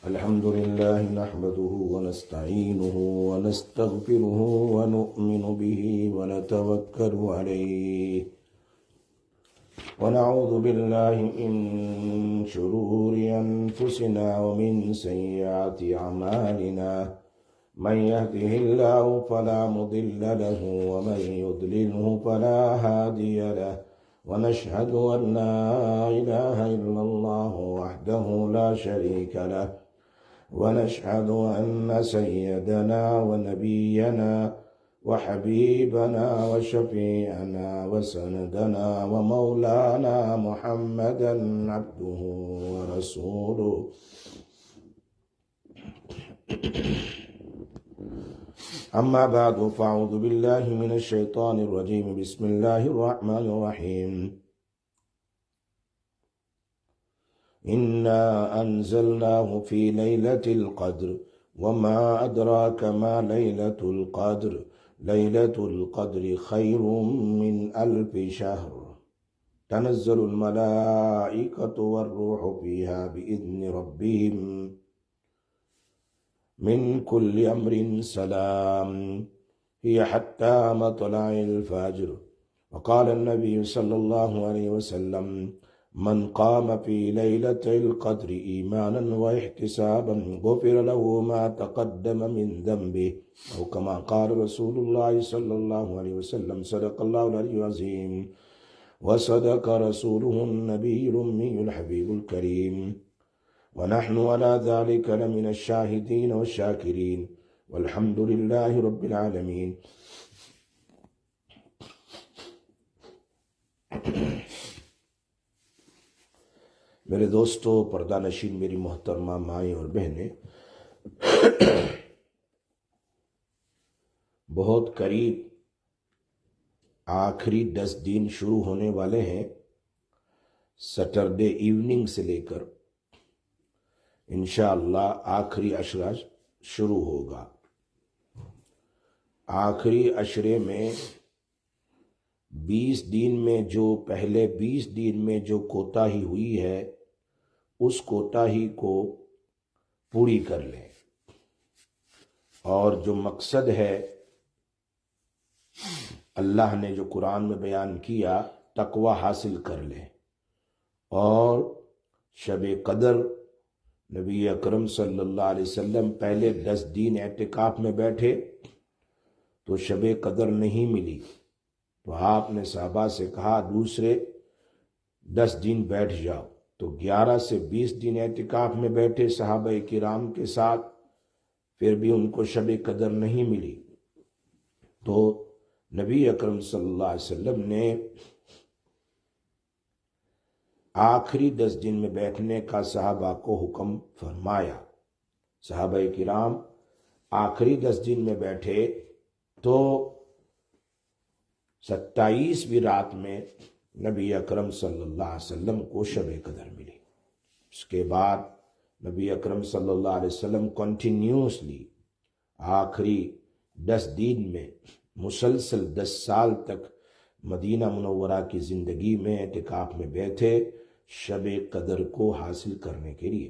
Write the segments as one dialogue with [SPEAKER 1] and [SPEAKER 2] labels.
[SPEAKER 1] الحمد لله نحمده ونستعينه ونستغفره ونؤمن به ونتوكل عليه ونعوذ بالله من شرور أنفسنا ومن سيئات أعمالنا من يهده الله فلا مضل له ومن يضلله فلا هادي له ونشهد أن لا إله إلا الله وحده لا شريك له ونشهد أن سيدنا ونبينا وحبيبنا وشفيعنا وسندنا ومولانا محمدا عبده ورسوله أما بعد فأعوذ بالله من الشيطان الرجيم بسم الله الرحمن الرحيم إنا أنزلناه في ليلة القدر وما أدراك ما ليلة القدر ليلة القدر خير من 1000 شهر تنزل الملائكة والروح فيها بإذن ربهم من كل أمر سلام هي حتى مطلع الفجر. وقال النبي صلى الله عليه وسلم من قام في ليلة القدر إيمانا واحتسابا غفر له ما تقدم من ذنبه أو كما قال رسول الله صلى الله عليه وسلم صدق الله العلي العظيم وصدق رسوله النبي الأمي الحبيب الكريم ونحن على ذلك لمن الشاهدين والشاكرين والحمد لله رب العالمين. میرے دوستو، پردہ نشین میری محترمہ مائیں اور بہنیں، بہت قریب آخری 10 دن شروع ہونے والے ہیں. سیٹرڈے ایوننگ سے لے کر انشاءاللہ آخری عشرہ شروع ہوگا. آخری عشرے میں 20 دن میں جو پہلے 20 دن میں جو کوتاہی ہوئی ہے اس کوتاہی کو پوری کر لیں، اور جو مقصد ہے اللہ نے جو قرآن میں بیان کیا تقوی حاصل کر لیں. اور شب قدر نبی اکرم صلی اللہ علیہ وسلم پہلے 10 دن اعتکاف میں بیٹھے تو شب قدر نہیں ملی، تو آپ نے صحابہ سے کہا دوسرے 10 دن بیٹھ جاؤ. تو 11 سے 20 دن اعتکاف میں بیٹھے صحابہ کرام کے ساتھ، پھر بھی ان کو شب قدر نہیں ملی. تو نبی اکرم صلی اللہ علیہ وسلم نے آخری 10 دن میں بیٹھنے کا صحابہ کو حکم فرمایا. صحابہ کرام آخری 10 دن میں بیٹھے تو 27ویں رات میں نبی اکرم صلی اللہ علیہ وسلم کو شب قدر ملی. اس کے بعد نبی اکرم صلی اللہ علیہ وسلم کنٹینیوسلی آخری 10 دن میں مسلسل 10 سال تک مدینہ منورہ کی زندگی میں اعتکاف میں بیٹھے شب قدر کو حاصل کرنے کے لیے.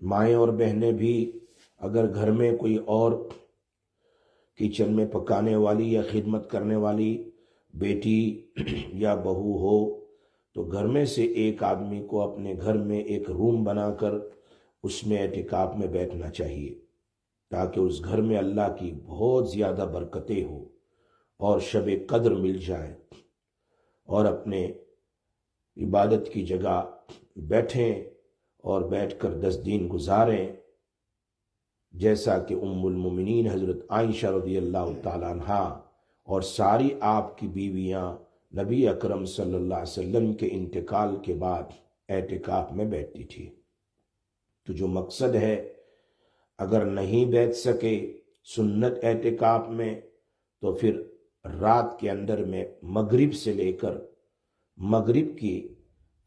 [SPEAKER 1] مائیں اور بہنیں بھی اگر گھر میں کوئی اور کچن میں پکانے والی یا خدمت کرنے والی بیٹی یا بہو ہو تو گھر میں سے ایک آدمی کو اپنے گھر میں ایک روم بنا کر اس میں اعتکاف میں بیٹھنا چاہیے، تاکہ اس گھر میں اللہ کی بہت زیادہ برکتیں ہو اور شب قدر مل جائے، اور اپنے عبادت کی جگہ بیٹھیں اور بیٹھ کر 10 دن گزاریں، جیسا کہ ام المومنین حضرت عائشہ رضی اللہ تعالیٰ عنہ اور ساری آپ کی بیویاں نبی اکرم صلی اللہ علیہ وسلم کے انتقال کے بعد اعتکاف میں بیٹھتی تھی. تو جو مقصد ہے، اگر نہیں بیٹھ سکے سنت اعتکاف میں تو پھر رات کے اندر میں مغرب سے لے کر مغرب کی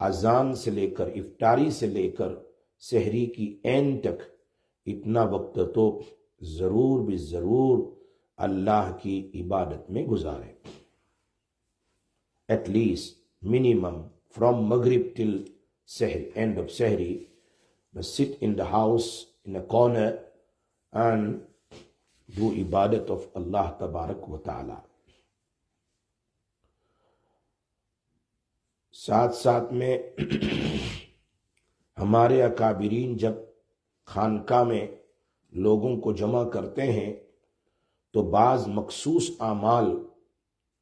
[SPEAKER 1] اذان سے لے کر افطاری سے لے کر سحری کی عین تک اتنا وقت تو ضرور بھی ضرور اللہ کی عبادت میں گزارے. ایٹ لیسٹ منیمم فرام مغرب ٹل end of Sahri, but sit in the house in a corner and do ibadat of Allah tabarak wa ta'ala. ساتھ ساتھ میں ہمارے اکابرین جب خانقاہ میں لوگوں کو جمع کرتے ہیں تو بعض مخصوص اعمال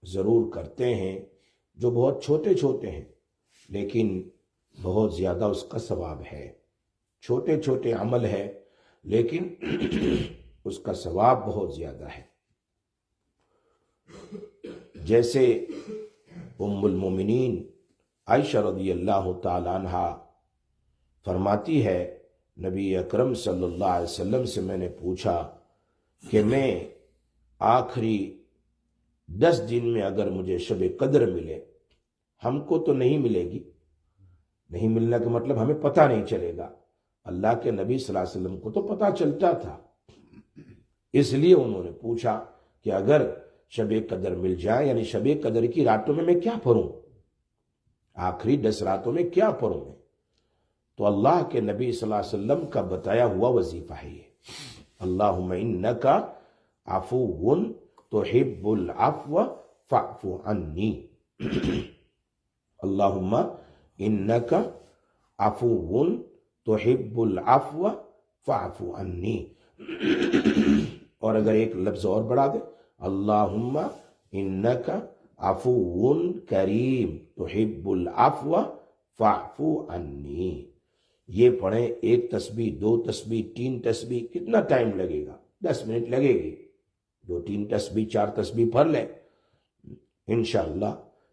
[SPEAKER 1] ضرور کرتے ہیں جو بہت چھوٹے چھوٹے ہیں لیکن بہت زیادہ اس کا ثواب ہے. چھوٹے چھوٹے عمل ہے لیکن اس کا ثواب بہت زیادہ ہے. جیسے ام المومنین عائشہ رضی اللہ تعالی عنہ فرماتی ہے نبی اکرم صلی اللہ علیہ وسلم سے میں نے پوچھا کہ میں آخری 10 دن میں اگر مجھے شب قدر ملے، ہم کو تو نہیں ملے گی، نہیں ملنے کا مطلب ہمیں پتہ نہیں چلے گا، اللہ کے نبی صلی اللہ علیہ وسلم کو تو پتہ چلتا تھا، اس لیے انہوں نے پوچھا کہ اگر شب قدر مل جائے یعنی شب قدر کی راتوں میں کیا پڑھوں، آخری 10 راتوں میں کیا پڑھوں میں؟ تو اللہ کے نبی صلی اللہ علیہ وسلم کا بتایا ہوا وظیفہ ہے یہ، اللہم انکا عفو تحب العفو فاعف عنی، اللہم انکا عفو تحب العفو فاعف عنی. اور اگر ایک لفظ اور بڑھا دے، اللہم انکا عفو کریم تحب العفو فاعف عنی. یہ پڑھیں، 1 تسبیح 2 تسبیح 3 تسبیح، کتنا ٹائم لگے گا؟ 10 منٹ لگے گی. 2-3 تسبیح 4 تسبیح پڑھ لیں انشاءاللہ،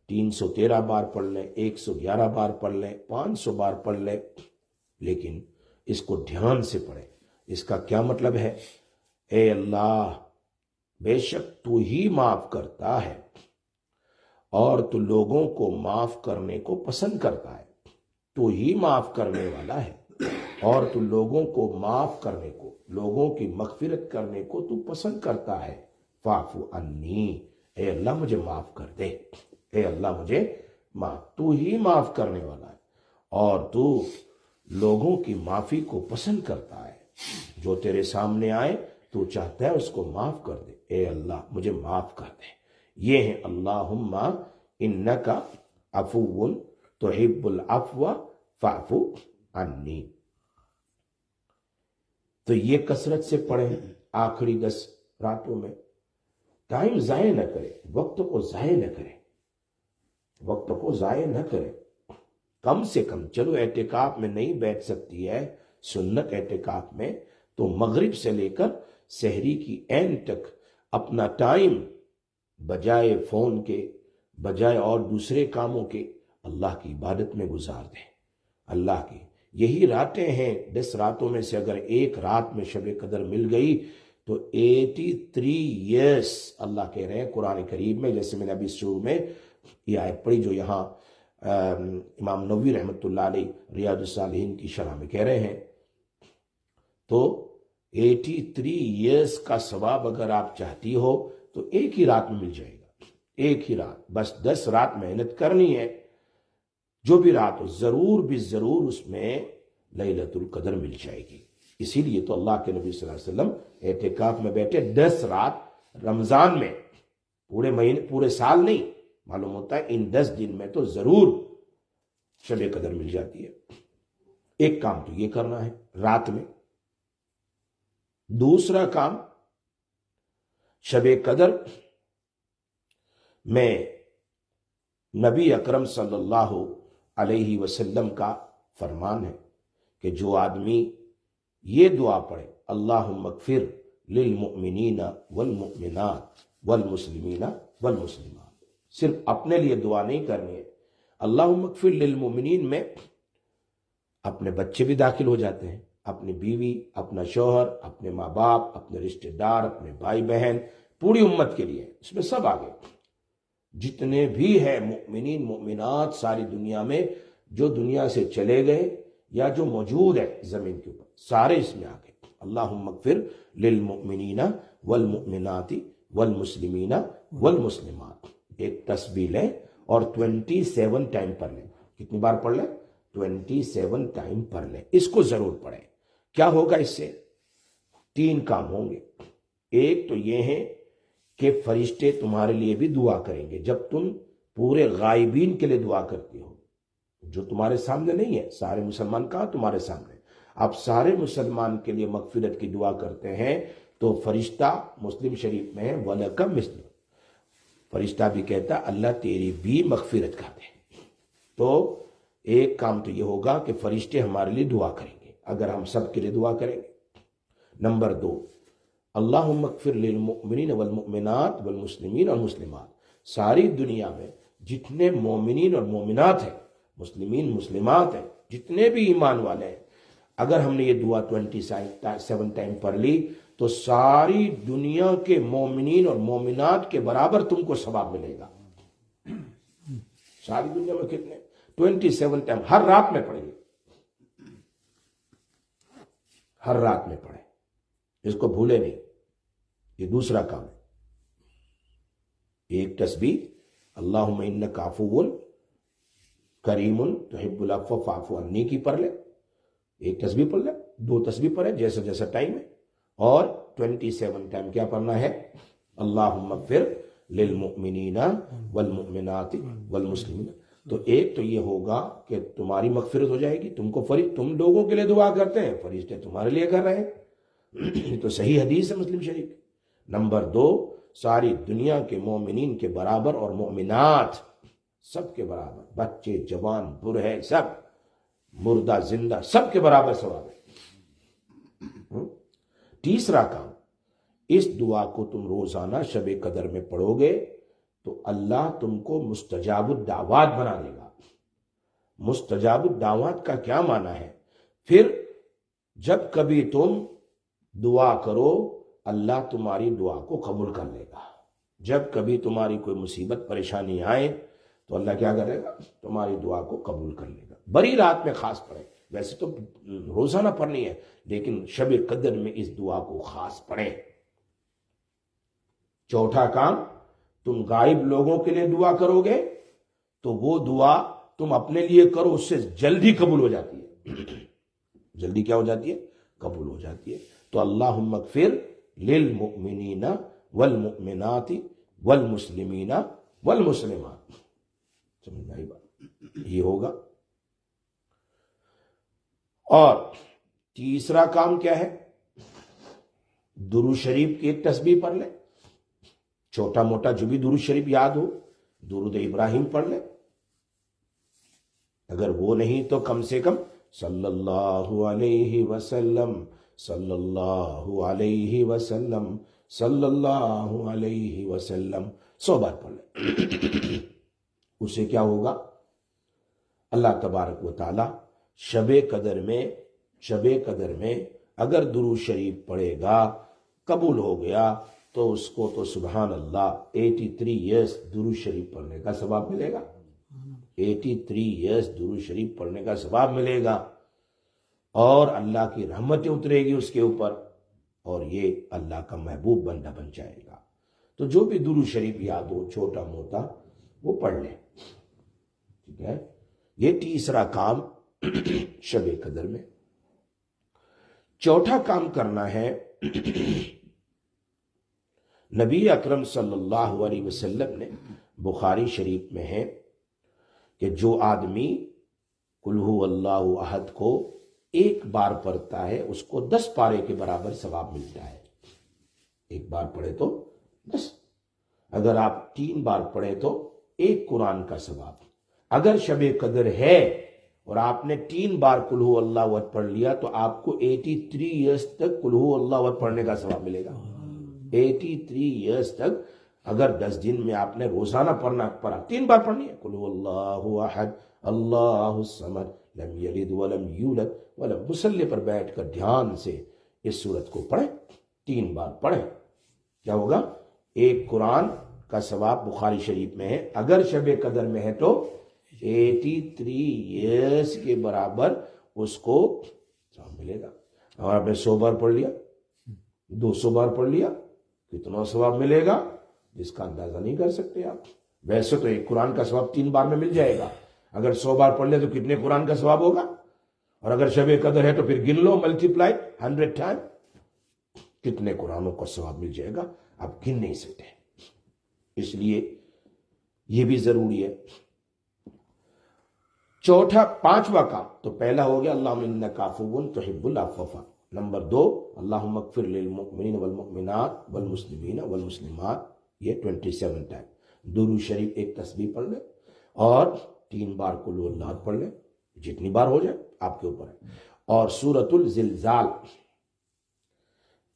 [SPEAKER 1] 313 بار پڑھ لیں، 111 بار پڑھ لیں، 500 بار پڑھ لیں، لیکن اس کو دھیان سے پڑھیں. اس کا کیا مطلب ہے؟ اے اللہ، بے شک تو ہی معاف کرتا ہے اور تو لوگوں کو معاف کرنے کو پسند کرتا ہے، تو ہی معاف کرنے والا ہے اور تو لوگوں کو معاف کرنے کو، لوگوں کی مغفرت کرنے کو تو پسند کرتا ہے. فاعف عنی، اے اللہ مجھے معاف کر دے، اے اللہ مجھے تو ہی معاف کرنے والا ہے اور تو لوگوں کی معافی کو پسند کرتا ہے. جو تیرے سامنے آئے تو چاہتا ہے اس کو معاف کر دے، اے اللہ مجھے معاف کر دے. یہ ہے اللہم انکا عفو تحب العفو فاعف عنی. تو یہ کثرت سے پڑھیں آخری 10 راتوں میں. ٹائم ضائع نہ کرے، وقت کو ضائع نہ کرے، وقت کو ضائع نہ کرے. کم سے کم، چلو اعتکاف میں نہیں بیٹھ سکتی ہے، سنت اعتکاف میں تو مغرب سے لے کر سحری کی عین تک اپنا ٹائم بجائے فون کے، بجائے اور دوسرے کاموں کے، اللہ کی عبادت میں گزار دیں. اللہ کی یہی راتیں ہیں، 10 راتوں میں سے اگر ایک رات میں شب قدر مل گئی تو 83 ایئرس اللہ کہہ رہے ہیں قرآن کریم میں. جیسے میں نے ابھی شروع میں یہ آیت پڑھی جو یہاں امام نووی رحمۃ اللہ علیہ ریاض الصالحین کی شرح میں کہہ رہے ہیں، تو 83 ایئرس کا ثواب اگر آپ چاہتی ہو تو ایک ہی رات میں مل جائے گا. ایک ہی رات، بس 10 رات محنت کرنی ہے، جو بھی رات ہو ضرور بھی ضرور اس میں لیلۃ القدر مل جائے گی. اسی لیے تو اللہ کے نبی صلی اللہ علیہ وسلم اعتکاف میں بیٹھے 10 رات رمضان میں، پورے مہینے پورے سال نہیں. معلوم ہوتا ہے ان 10 دن میں تو ضرور شب قدر مل جاتی ہے. ایک کام تو یہ کرنا ہے رات میں. دوسرا کام، شب قدر میں نبی اکرم صلی اللہ علیہ وسلم کا فرمان ہے کہ جو آدمی یہ دعا پڑھے، اللہم اغفر للمؤمنین والمؤمنات والمسلمین والمسلمات، صرف اپنے لیے دعا نہیں کرنی ہے. اللہم اغفر للمؤمنین میں اپنے بچے بھی داخل ہو جاتے ہیں، اپنی بیوی، اپنا شوہر، اپنے ماں باپ، اپنے رشتہ دار، اپنے بھائی بہن، پوری امت کے لیے، اس میں سب آگے جتنے بھی ہیں مؤمنین مؤمنات ساری دنیا میں، جو دنیا سے چلے گئے یا جو موجود ہے زمین کے اوپر، سارے اس میں آگے. اللہم اغفر للمؤمنین والمؤمنات والمسلمین والمسلمات. ایک تسبیح لیں اور 27 ٹائم پڑھ لیں. کتنی بار پڑھ لیں؟ 27 ٹائم پڑھ لیں، اس کو ضرور پڑھیں۔ کیا ہوگا اس سے؟ 3 کام ہوں گے۔ ایک تو یہ ہے کہ فرشتے تمہارے لیے بھی دعا کریں گے جب تم پورے غائبین کے لیے دعا کرتی ہو، جو تمہارے سامنے نہیں ہے۔ سارے مسلمان کہاں تمہارے سامنے؟ آپ سارے مسلمان کے لیے مغفرت کی دعا کرتے ہیں تو فرشتہ مسلم شریف میں ہے وَلَكَ مِثْلُ، فرشتہ بھی کہتا اللہ تیری بھی مغفرت کر دے۔ تو ایک کام تو یہ ہوگا کہ فرشتے ہمارے لیے دعا کریں گے اگر ہم سب کے لیے دعا کریں گے۔ نمبر 2، اللہم اغفر للمؤمنین والمؤمنات والمسلمین والمسلمات، ساری دنیا میں جتنے مومنین اور مومنات ہیں، مسلمین مسلمات ہیں، جتنے بھی ایمان والے ہیں، اگر ہم نے یہ دعا 27 ٹائم پڑھ لی تو ساری دنیا کے مومنین اور مومنات کے برابر تم کو ثواب ملے گا۔ ساری دنیا میں کتنے؟ 27 ٹائم، ہر رات میں پڑھیں گے، ہر رات میں پڑھیں، اس کو بھولے نہیں۔ یہ دوسرا کام ہے۔ ایک تسبیح اللہم انک عفو کریم تحب العفو فاعف عنی کی پڑھ لے، ایک تسبیح پڑھ لے، 2 تسبیح پڑھے جیسا جیسا ٹائم ہے، اور 27 ٹائم کیا پڑھنا ہے؟ اللہم اغفر للمؤمنین والمؤمنات والمسلمین۔ تو ایک تو یہ ہوگا کہ تمہاری مغفرت ہو جائے گی، تم لوگوں کے لیے دعا کرتے ہیں، فرشتے تمہارے لیے کر رہے ہیں، یہ تو صحیح حدیث ہے مسلم شریف۔ نمبر 2، ساری دنیا کے مومنین کے برابر اور مومنات سب کے برابر، بچے جوان بوڑھے سب، مردہ زندہ سب کے برابر ثواب ہے۔ تیسرا کام، اس دعا کو تم روزانہ شب قدر میں پڑھو گے تو اللہ تم کو مستجاب الدعوات بنا دے گا۔ مستجاب الدعوات کا کیا معنی ہے؟ پھر جب کبھی تم دعا کرو اللہ تمہاری دعا کو قبول کر لے گا۔ جب کبھی تمہاری کوئی مصیبت پریشانی آئے تو اللہ کیا کرے گا؟ تمہاری دعا کو قبول کر لے گا۔ بڑی رات میں خاص پڑھیں، ویسے تو روزانہ پڑھنی ہے لیکن شب قدر میں اس دعا کو خاص پڑھیں۔ چوتھا کام، تم غائب لوگوں کے لیے دعا کرو گے تو وہ دعا تم اپنے لیے کرو، اس سے جلدی قبول ہو جاتی ہے۔ جلدی کیا ہو جاتی ہے؟ قبول ہو جاتی ہے۔ تو اللہم اغفر للمؤمنین والمؤمنات والمسلمین والمسلمات، سمجھ آئی بات؟ یہ ہوگا۔ اور تیسرا کام کیا ہے؟ درود شریف کی ایک تسبیح پڑھ لیں، چھوٹا موٹا جو بھی درود شریف یاد ہو، درود ابراہیم پڑھ لیں، اگر وہ نہیں تو کم سے کم صلی اللہ علیہ وسلم، صلی اللہ علیہ وسلم، صلی اللہ علیہ وسلم 100 بار پڑھ لیں۔ اسے کیا ہوگا؟ اللہ تبارک و تعالی شب قدر میں اگر درود شریف پڑھے گا، قبول ہو گیا تو اس کو تو سبحان اللہ 83 ایئرس درود شریف پڑھنے کا ثواب ملے گا۔ 83 ایئرس درود شریف پڑھنے کا ثواب ملے گا، اور اللہ کی رحمتیں اترے گی اس کے اوپر، اور یہ اللہ کا محبوب بندہ بن جائے گا۔ تو جو بھی درود شریف یاد ہو چھوٹا موٹا وہ پڑھ لیں، ٹھیک ہے؟ یہ تیسرا کام شب قدر میں۔ چوتھا کام کرنا ہے، نبی اکرم صلی اللہ علیہ وسلم نے، بخاری شریف میں ہے کہ جو آدمی قل ھو اللہ احد کو ایک بار پڑھتا ہے اس کو 10 پارے کے برابر ثواب ملتا ہے۔ ایک بار پڑھے تو 10، اگر آپ 3 بار پڑھے تو 1 قرآن کا ثواب۔ اگر شب قدر ہے اور آپ نے 3 بار قل ھو اللہ احد پڑھ لیا تو آپ کو 83 ایئرس تک قل ھو اللہ احد پڑھنے کا ثواب ملے گا۔ 83 ایئرس تک، اگر 10 دن میں آپ نے روزانہ پڑھا 3 بار پڑھنی ہے، قل ھو اللہ احد اللہ الصمد لم یلد ولم یولد ولم، مصلی پر بیٹھ کر دھیان سے اس سورت کو پڑھیں، 3 بار پڑھیں، کیا ہوگا؟ 1 قرآن کا ثواب بخاری شریف میں ہے۔ اگر شب قدر میں ہے تو 83 ایئرس کے برابر اس کو ثواب ملے گا۔ اور آپ نے 100 بار پڑھ لیا، 200 بار پڑھ لیا، کتنا ثواب ملے گا جس کا اندازہ نہیں کر سکتے آپ۔ ویسے تو 1 قرآن کا ثواب 3 بار میں مل جائے گا، اگر 100 بار پڑھ لے تو کتنے قرآن کا ثواب ہوگا؟ اور اگر شب قدر ہے تو پھر گن لو، ملٹیپلائی 100 ٹائم، کتنے قرآنوں کا ثواب مل جائے گا، آپ گن نہیں سکتے۔ اس لیے یہ بھی ضروری ہے۔ چوتھا، پانچواں کام تو پہلا ہو گیا اللہم انک عفو تحب العفو، نمبر 2 اللہم اغفر للمؤمنین والمؤمنات والمسلمین والمسلمات، یہ 27 ٹائم۔ درود شریف ایک تسبیح پڑھ لیں اور 3 بار قل هو اللہ پڑھ لیں، جتنی بار ہو جائے آپ کے اوپر ہے۔ اور سورۃ الزلزال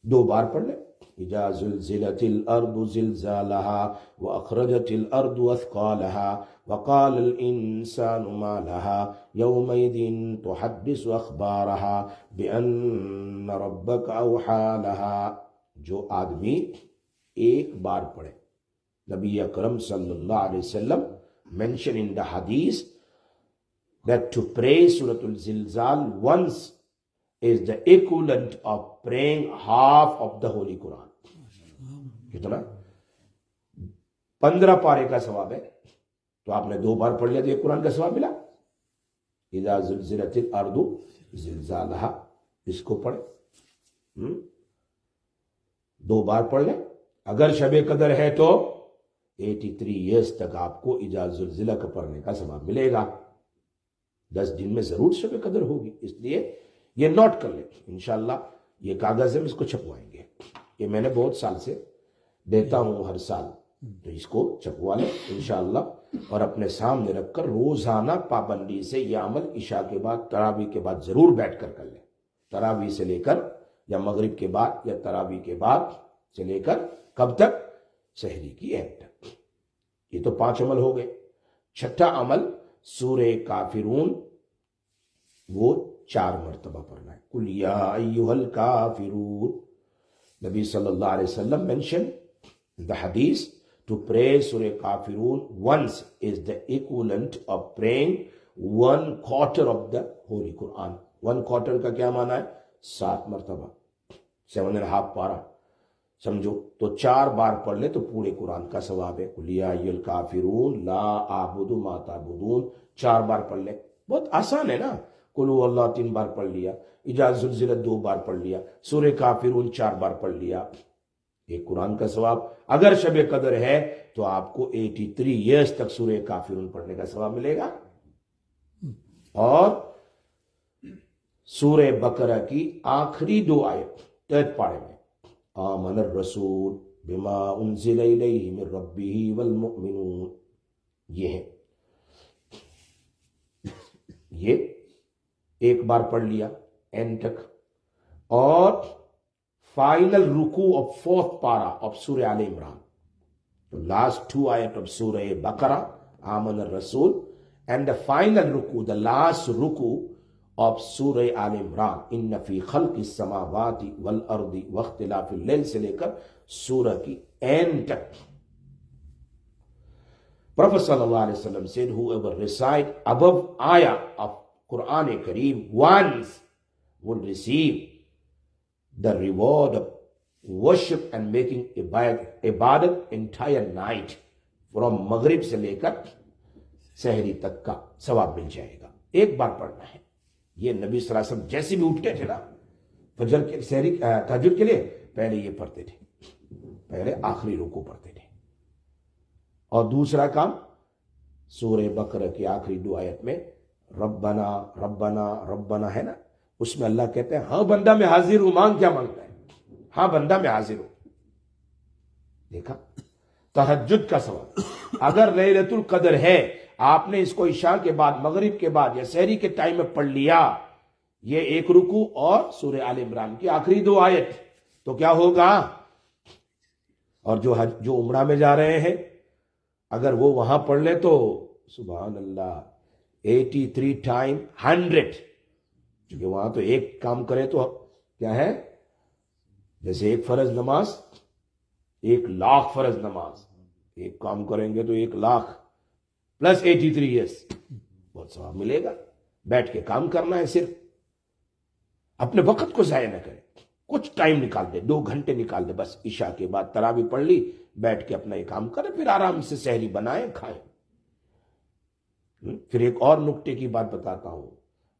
[SPEAKER 1] 2 بار پڑھ لیں، اذا زلزلت الارض زلزالها واخرجت الارض اثقالها وقال الانسان ما لها يومئذ تحدث اخبارها بان ربك اوحى لها۔ جو آدمی ایک بار پڑھے، نبی اکرم صلی اللہ علیہ وسلم mention in the hadith that to pray Surah Al-Zilzal once is the equivalent of praying half of the Holy Quran۔ کتنا؟ 15 پارے کا ثواب ہے، تو آپ نے 2 بار پڑھ لیا تو ایک قرآن کا ثواب ملا۔ اذا زلزلت الارض زلزالها، اس کو پڑھیں، 2 بار پڑھ لیں۔ اگر شب قدر ہے تو 83 ایئرز تک آپ کو اذا زلزلہ کا پڑھنے کا ثواب ملے گا۔ 10 دن میں ضرور شب قدر ہوگی، اس لیے یہ نوٹ کر لیں۔ انشاءاللہ یہ کاغذ ہم اس کو چھپوائیں گے، یہ میں نے بہت سال سے دیتا ہوں ہر سال، تو اس کو چھپوا لیں انشاءاللہ، اور اپنے سامنے رکھ کر روزانہ پابندی سے یہ عمل عشاء کے بعد، تراویح کے بعد ضرور بیٹھ کر لیں۔ تراویح سے لے کر یا مغرب کے بعد یا تراویح کے بعد سے لے کر کب تک؟ سحری کی اینڈ تک۔ یہ تو 5 عمل ہو گئے۔ چھٹا عمل سورہ کافرون، وہ 4 مرتبہ پڑھنا ہے، قل یا ایھا الکافرون۔ نبی صلی اللہ علیہ وسلم mentioned in the hadith to pray Surah Kafirun once is the equivalent of praying 1/4 of the Holy Quran۔ 1/4 کا کیا معنی ہے؟ 7 مرتبہ، 7.5 پارہ سمجھو، تو 4 بار پڑھ لے تو پورے قرآن کا ثواب ہے۔ قل یا ایھا الکافرون لا اعبد ما تعبدون، 4 بار پڑھ لے، بہت آسان ہے نا۔ قل هو اللہ 3 بار پڑھ لیا، اذا زلزلت 2 بار پڑھ لیا، سورہ کافرون 4 بار پڑھ لیا، ایک قرآن کا ثواب۔ اگر شب قدر ہے تو آپ کو 83 ایئرز تک سورہ کافرون پڑھنے کا ثواب ملے گا۔ اور سورہ بقرہ کی آخری 2 آیت 3rd پارے میں، آمن الرسول بما انزل الیہ من ربہ والمؤمنون، یہ ہے، یہ ایک بار پڑھ لیا اینڈ تک۔ اور فائنل رکوع of 4th para of سورہ آل عمران، تو last 2 آیت of سورہ بقرہ آمن الرسول، and the final رکوع، the last رکوع of سورہ آل عمران، ان فی خلق السماوات والارض واختلاف اللیل سے لے کر سورہ کی اینڈ تک۔ Prophet صلی اللہ علیہ وسلم said whoever recite above ayah of Quran Kareem once will receive the reward of worship and making ibadat entire night from maghrib سے لے کر سحری تک کا ثواب مل جائے گا۔ ایک بار پڑھنا ہے۔ یہ نبی صلی اللہ علیہ وسلم جیسے بھی اٹھتے تھے نا فجر کے سحری تہجد کے لیے، پہلے یہ پڑھتے تھے، پہلے آخری رکوع پڑھتے تھے۔ اور دوسرا کام سورہ بقرہ کی آخری 2 آیت میں ربنا ربنا ربنا ہے نا، اس میں اللہ کہتے ہیں ہاں بندہ میں حاضر ہوں، مانگ کیا مانگتا ہے، ہاں بندہ میں حاضر ہوں۔ دیکھا تہجد کا ثواب۔ اگر لیلۃ القدر ہے، آپ نے اس کو عشاء کے بعد، مغرب کے بعد یا سحری کے ٹائم میں پڑھ لیا، یہ ایک رکوع اور سورہ آل عمران کی آخری 2 آیت، تو کیا ہوگا؟ اور جو عمرہ میں جا رہے ہیں اگر وہ وہاں پڑھ لے تو سبحان اللہ 83 ٹائم 100، کیونکہ وہاں تو ایک کام کرے تو کیا ہے، جیسے ایک فرض نماز 1,00,000 فرض نماز، ایک کام کریں گے تو 1,00,000 پلس 83 ایئرس، بہت ثواب ملے گا۔ بیٹھ کے کام کرنا ہے، صرف اپنے وقت کو ضائع نہ کرے، کچھ ٹائم نکال دے، 2 گھنٹے نکال دے، بس عشاء کے بعد تراویح پڑھ لی، بیٹھ کے اپنا یہ کام کرے، پھر آرام سے سحری بنائیں کھائیں۔ پھر ایک اور نکتے کی بات بتاتا ہوں،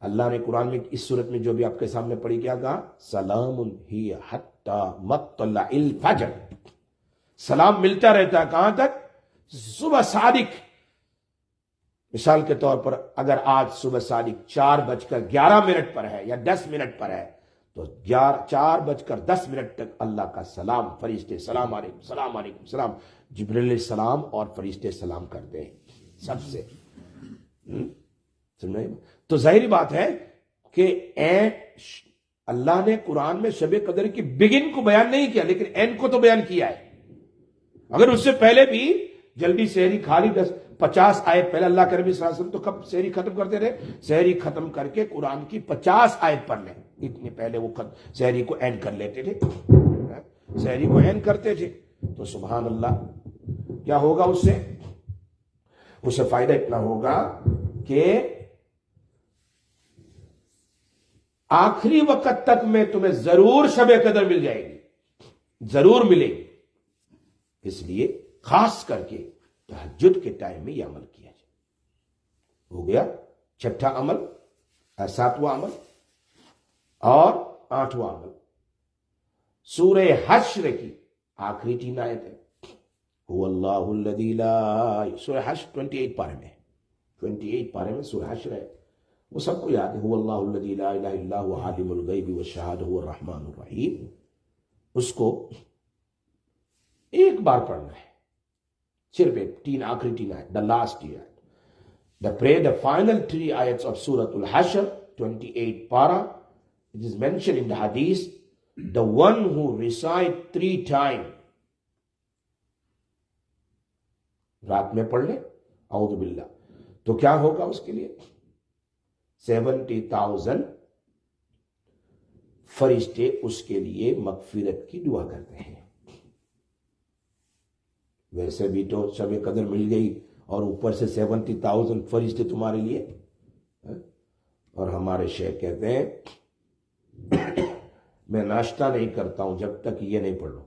[SPEAKER 1] اللہ نے قرآن میں اس صورت میں جو بھی آپ کے سامنے پڑھی کیا کہا، سلام ہی حتی مطلع الفجر، سلام ملتا رہتا ہے کہاں تک؟ صبح صادق. مثال کے طور پر اگر آج صبح صادق 4:11 پر ہے یا 10 پر ہے تو 4:10 تک اللہ کا سلام، فرشتے سلام علیکم سلام علیکم سلام، جبریل علیہ السلام اور فرشتے سلام کرتے ہیں سب سے. تو ظاہری بات ہے کہ اللہ نے قرآن میں شب قدر کی بگن کو بیان نہیں کیا، لیکن اینڈ کو تو بیان کیا ہے. اگر اس سے پہلے بھی جلدی سحری کھا لی، 50 آیت پہلے اللہ کے نبی صلی اللہ علیہ وسلم تو کب سحری ختم کرتے رہے؟ سحری ختم کر کے قرآن کی 50 آیت پڑھ لیں، اتنے پہلے وہ سحری کو اینڈ کر لیتے تھے، سحری کو اینڈ کرتے تھے. تو سبحان اللہ، کیا ہوگا اس سے فائدہ اتنا ہوگا کہ آخری وقت تک میں تمہیں ضرور شب قدر مل جائے گی، ضرور ملے گی. اس لیے خاص کر کے تہجد کے ٹائم میں یہ عمل کیا جائے. ہو گیا 6واں عمل، 7واں عمل اور 8واں عمل. سورہ حشر کی آخری 3 آیت ہے، هو اللہ الذی لا، سورہ حشر 28 پارے میں، 28 پارے میں سورہ حشر ہے، وہ سب کو یاد ہے. هو اللہ الذی لا الہ الا هو عالم الغیب والشہادہ هو الرحمن الرحیم. اس کو ایک بار پڑھنا ہے، صرف ایک، آخری 3 آیت، the last year. The final 3 ayats of Surah Al-Hashr, 28 para, it is mentioned in the hadith, the one who recite 3 times, رات میں پڑھ لے اعوذ باللہ، تو کیا ہوگا اس کے لیے؟ 70,000 فرشتے اس کے لیے مغفرت کی دعا کرتے ہیں. ویسے بھی تو شب قدر مل گئی اور اوپر سے 70,000 فرشتے تمہارے لیے. اور ہمارے شیخ کہتے ہیں میں ناشتہ نہیں کرتا ہوں جب تک یہ نہیں پڑھ لوں،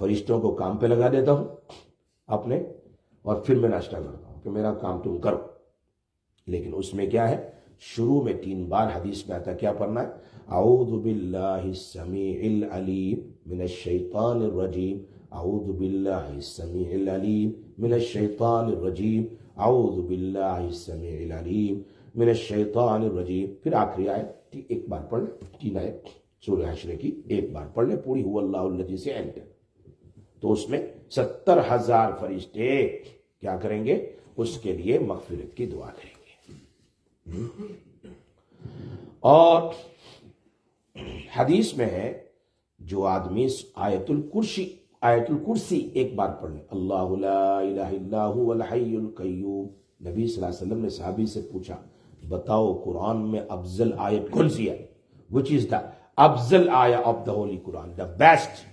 [SPEAKER 1] فرشتوں کو کام پہ لگا دیتا ہوں اپنے، اور پھر میں ناشتہ کرتا ہوں کہ میرا کام تم کرو. لیکن اس میں کیا ہے؟ شروع میں 3 بار حدیث میں آتا کیا پڑھنا ہے؟ اعوذ باللہ السمیع العلیم من الشیطان الرجیم، اعوذ باللہ السمیع العلیم من الشیطان الرجیم، اعوذ باللہ السمیع العلیم من الشیطان الرجیم. پھر آخری آیت ایک بار پڑھ لیں، 3 آیت سورہ حشر کی ایک بار پڑھ لیں پوری، هو اللہ الذی سے اینڈ. تو اس میں 70,000 فرشتے کیا کریں گے؟ اس کے لیے مغفرت کی دعا کریں گے. اور حدیث میں ہے جو آدمی آیت الکرسی ایک بار پڑھ لے، اللہ لا الہ الا هو الحی القیوم. نبی صلی اللہ علیہ وسلم نے صحابی سے پوچھا بتاؤ قرآن میں افضل آیت کون سی ہے؟ which is the افضل آیت of the holy Quran, the best,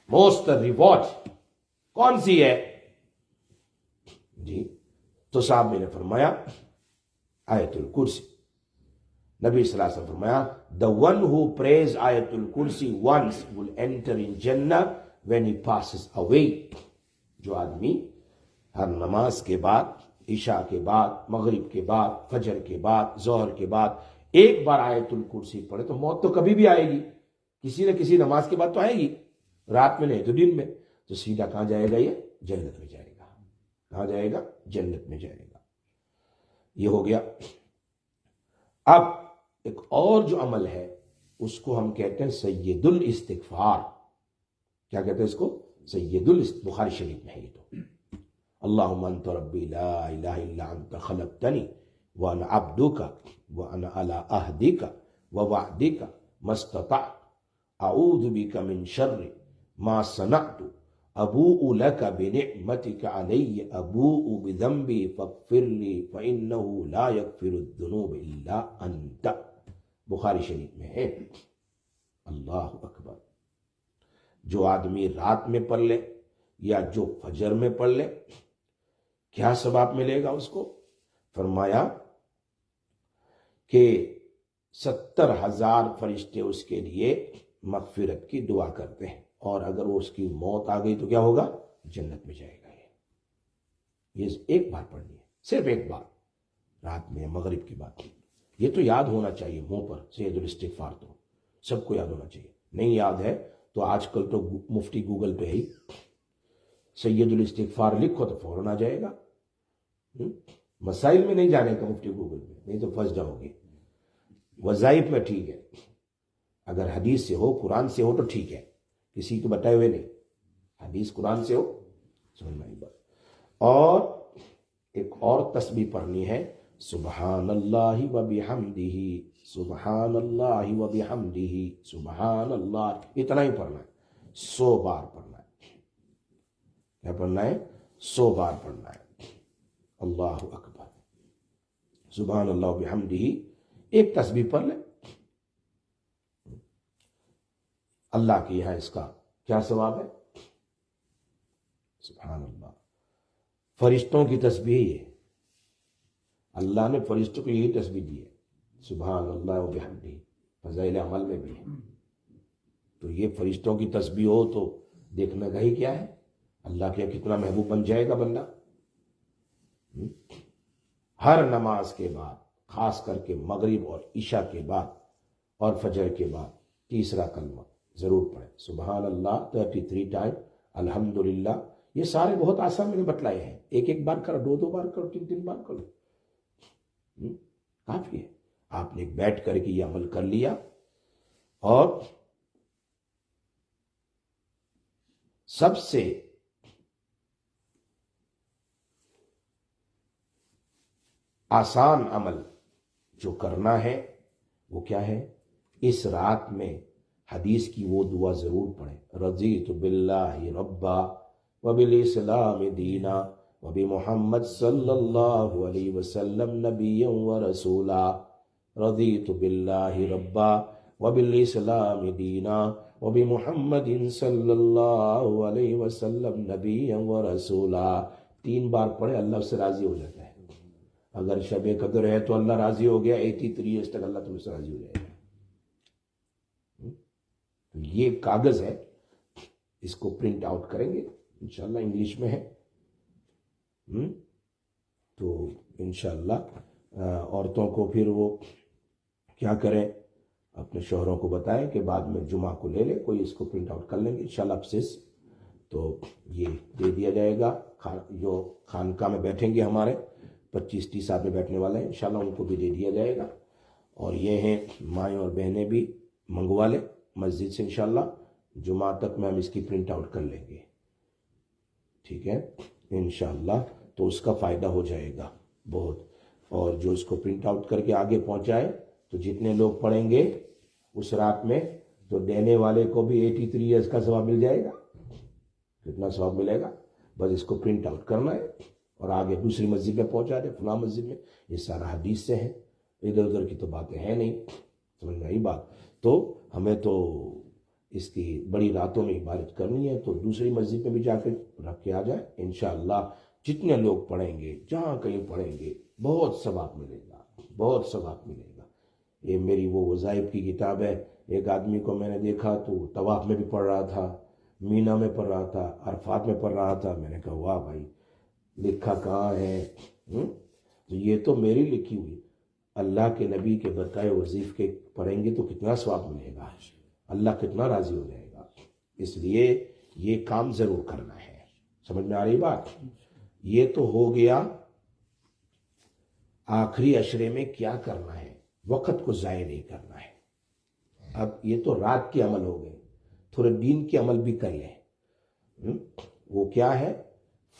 [SPEAKER 1] most reward کون سی ہے جی؟ تو صاحب میں نے فرمایا آیت الکرسی. نبی صلی اللہ علیہ وسلم فرمایا the one who prays آیت الکرسی once will enter in Jannah when he passes away. جو آدمی ہر نماز کے بعد، عشاء کے بعد، مغرب کے بعد، فجر کے بعد، ظہر کے بعد ایک بار آیت الکرسی پڑھے تو موت تو کبھی بھی آئے گی، کسی نہ کسی نماز کے بعد تو آئے گی، رات میں نہیں تو دن میں، تو سیدھا کہاں جائے گا؟ یہ جنت میں جائے گا. کہاں جائے گا؟ جنت میں جائے گا. یہ ہو گیا. اب ایک اور جو عمل ہے اس کو ہم کہتے ہیں سید الاستغفار. کیا کہتے ہیں اس کو؟ سید بخاری شریف میں ہے یہ. تو اللہم انت ربی لا الہ الا انت خلقتنی وانا عبدک وانا علی عہدک ووعدک ما استطعت اعوذ بک من شر ما صنعت ابوء لک بنعمتک علی ابوء بذنبی فاغفر لی فانہ لا یغفر الذنوب الا انت. بخاری شریف میں ہے. اللہ اکبر. جو آدمی رات میں پڑھ لے یا جو فجر میں پڑھ لے کیا ثواب ملے گا اس کو؟ فرمایا کہ 70,000 فرشتے اس کے لیے مغفرت کی دعا کرتے ہیں، اور اگر وہ اس کی موت آ گئی تو کیا ہوگا؟ جنت میں جائے گا. یہ ایک بار پڑھنی ہے. صرف ایک بار رات میں مغرب کی بات. یہ تو یاد ہونا چاہیے منہ پر, سید الاستغفار تو سب کو یاد ہونا چاہیے. نہیں یاد ہے تو آج کل تو مفتی گوگل پہ ہی سید الاستغفار لکھو تو فوراً آ جائے گا. مسائل میں نہیں جانے کا مفتی گوگل پہ, نہیں تو پھنس جاؤ گے. وظائف میں ٹھیک ہے, اگر حدیث سے ہو قرآن سے ہو تو ٹھیک ہے, کسی کو بتائے ہوئے نہیں, حدیث قرآن سے ہو سمجھ میں آئی بات. اور ایک اور تسبیح پڑھنی ہے, سبحان اللہ و بحمدہ, سبحان اللہ و بحمدہ, سبحان اللہ, اتنا ہی پڑھنا ہے, 100 بار پڑھنا ہے. کیا پڑھنا ہے؟ 100 بار پڑھنا ہے. اللہ اکبر, سبحان اللہ و بحمدہ, ایک تسبیح پڑھ لیں. اللہ کے یہاں اس کا کیا ثواب ہے؟ سبحان اللہ. فرشتوں کی تسبیح ہے, اللہ نے فرشتوں کو یہی تسبیح دی ہے, سبحان اللہ و بحمدہ, فضائل عمل میں بھی ہے. تو یہ فرشتوں کی تسبیح ہو تو دیکھنا کا ہی کیا ہے, اللہ کے کتنا محبوب بن جائے گا بندہ. ہر نماز کے بعد, خاص کر کے مغرب اور عشاء کے بعد اور فجر کے بعد, تیسرا کلمہ ضرور پڑھیں, سبحان اللہ 33 ٹائم, الحمدللہ. یہ سارے بہت آسان میں نے بتلائے ہیں, ایک ایک بار کرو, 2 بار کرو, 3 بار کرو, کافی ہے. آپ نے بیٹھ کر کے یہ عمل کر لیا. اور سب سے آسان عمل جو کرنا ہے وہ کیا ہے؟ اس رات میں حدیث کی وہ دعا ضرور پڑھیں, رضیت باللہ ربا وبالاسلام دینا وبمحمد صلی اللہ علیہ وسلم نبیا ورسولا, رضیت باللہ ربا وبالاسلام دینا وبمحمد صلی اللہ علیہ وسلم نبیا ورسولا. 3 بار پڑھے, اللہ اس سے راضی ہو جاتا ہے. اگر شب قدر ہے تو اللہ راضی ہو گیا, 83 ایئرس تک اللہ تم سے راضی ہو جائے گا. یہ کاغذ ہے, اس کو پرنٹ آؤٹ کریں گے انشاءاللہ, انگلش میں ہے. تو انشاءاللہ عورتوں کو پھر وہ کیا کریں, اپنے شوہروں کو بتائیں کہ بعد میں جمعہ کو لے لے, کوئی اس کو پرنٹ آؤٹ کر لیں گے انشاءاللہ اپسس. تو یہ دے دیا جائے گا. جو خانقاہ میں بیٹھیں گے ہمارے 25-30 آدمی بیٹھنے والے ہیں, انشاءاللہ ان کو بھی دے دیا جائے گا. اور یہ ہیں مائیں اور بہنیں بھی منگوا لیں مسجد سے, انشاءاللہ جمعہ تک میں ہم اس کی پرنٹ آؤٹ کر لیں گے, ٹھیک ہے انشاءاللہ. تو اس کا فائدہ ہو جائے گا بہت. اور جو اس کو پرنٹ آؤٹ کر کے آگے پہنچائے تو جتنے لوگ پڑھیں گے اس رات میں, تو دینے والے کو بھی 83 ایئرس کا ثواب مل جائے گا. کتنا ثواب ملے گا؟ بس اس کو پرنٹ آؤٹ کرنا ہے اور آگے دوسری مسجد میں پہنچا دے, فلاں مسجد میں. یہ سارا حدیث سے ہے, ادھر ادھر کی تو باتیں ہیں نہیں, سمجھ میں آئی بات. تو ہمیں تو اس کی بڑی راتوں میں عبادت کرنی ہے, تو دوسری مسجد میں بھی جا کے رکھ کے آ جائے انشاءاللہ. جتنے لوگ پڑھیں گے, جہاں کہیں پڑھیں گے, بہت ثواب ملے گا, بہت ثواب ملے گا. یہ میری وہ وظائف کی کتاب ہے. ایک آدمی کو میں نے دیکھا تو طواف میں بھی پڑھ رہا تھا, مینا میں پڑھ رہا تھا, عرفات میں پڑھ رہا تھا. میں نے کہا واہ بھائی, لکھا کہاں ہے؟ تو یہ تو میری لکھی ہوئی, اللہ کے نبی کے بتائے وظیف کے پڑھیں گے تو کتنا ثواب ملے گا, اللہ کتنا راضی ہو جائے گا. اس لیے یہ کام ضرور کرنا ہے. سمجھ میں آ رہی بات؟ یہ تو ہو گیا آخری عشرے میں کیا کرنا ہے, وقت کو ضائع نہیں کرنا ہے. اب یہ تو رات کے عمل ہو گئے, تھوڑے دین کے عمل بھی کر لیں. وہ کیا ہے؟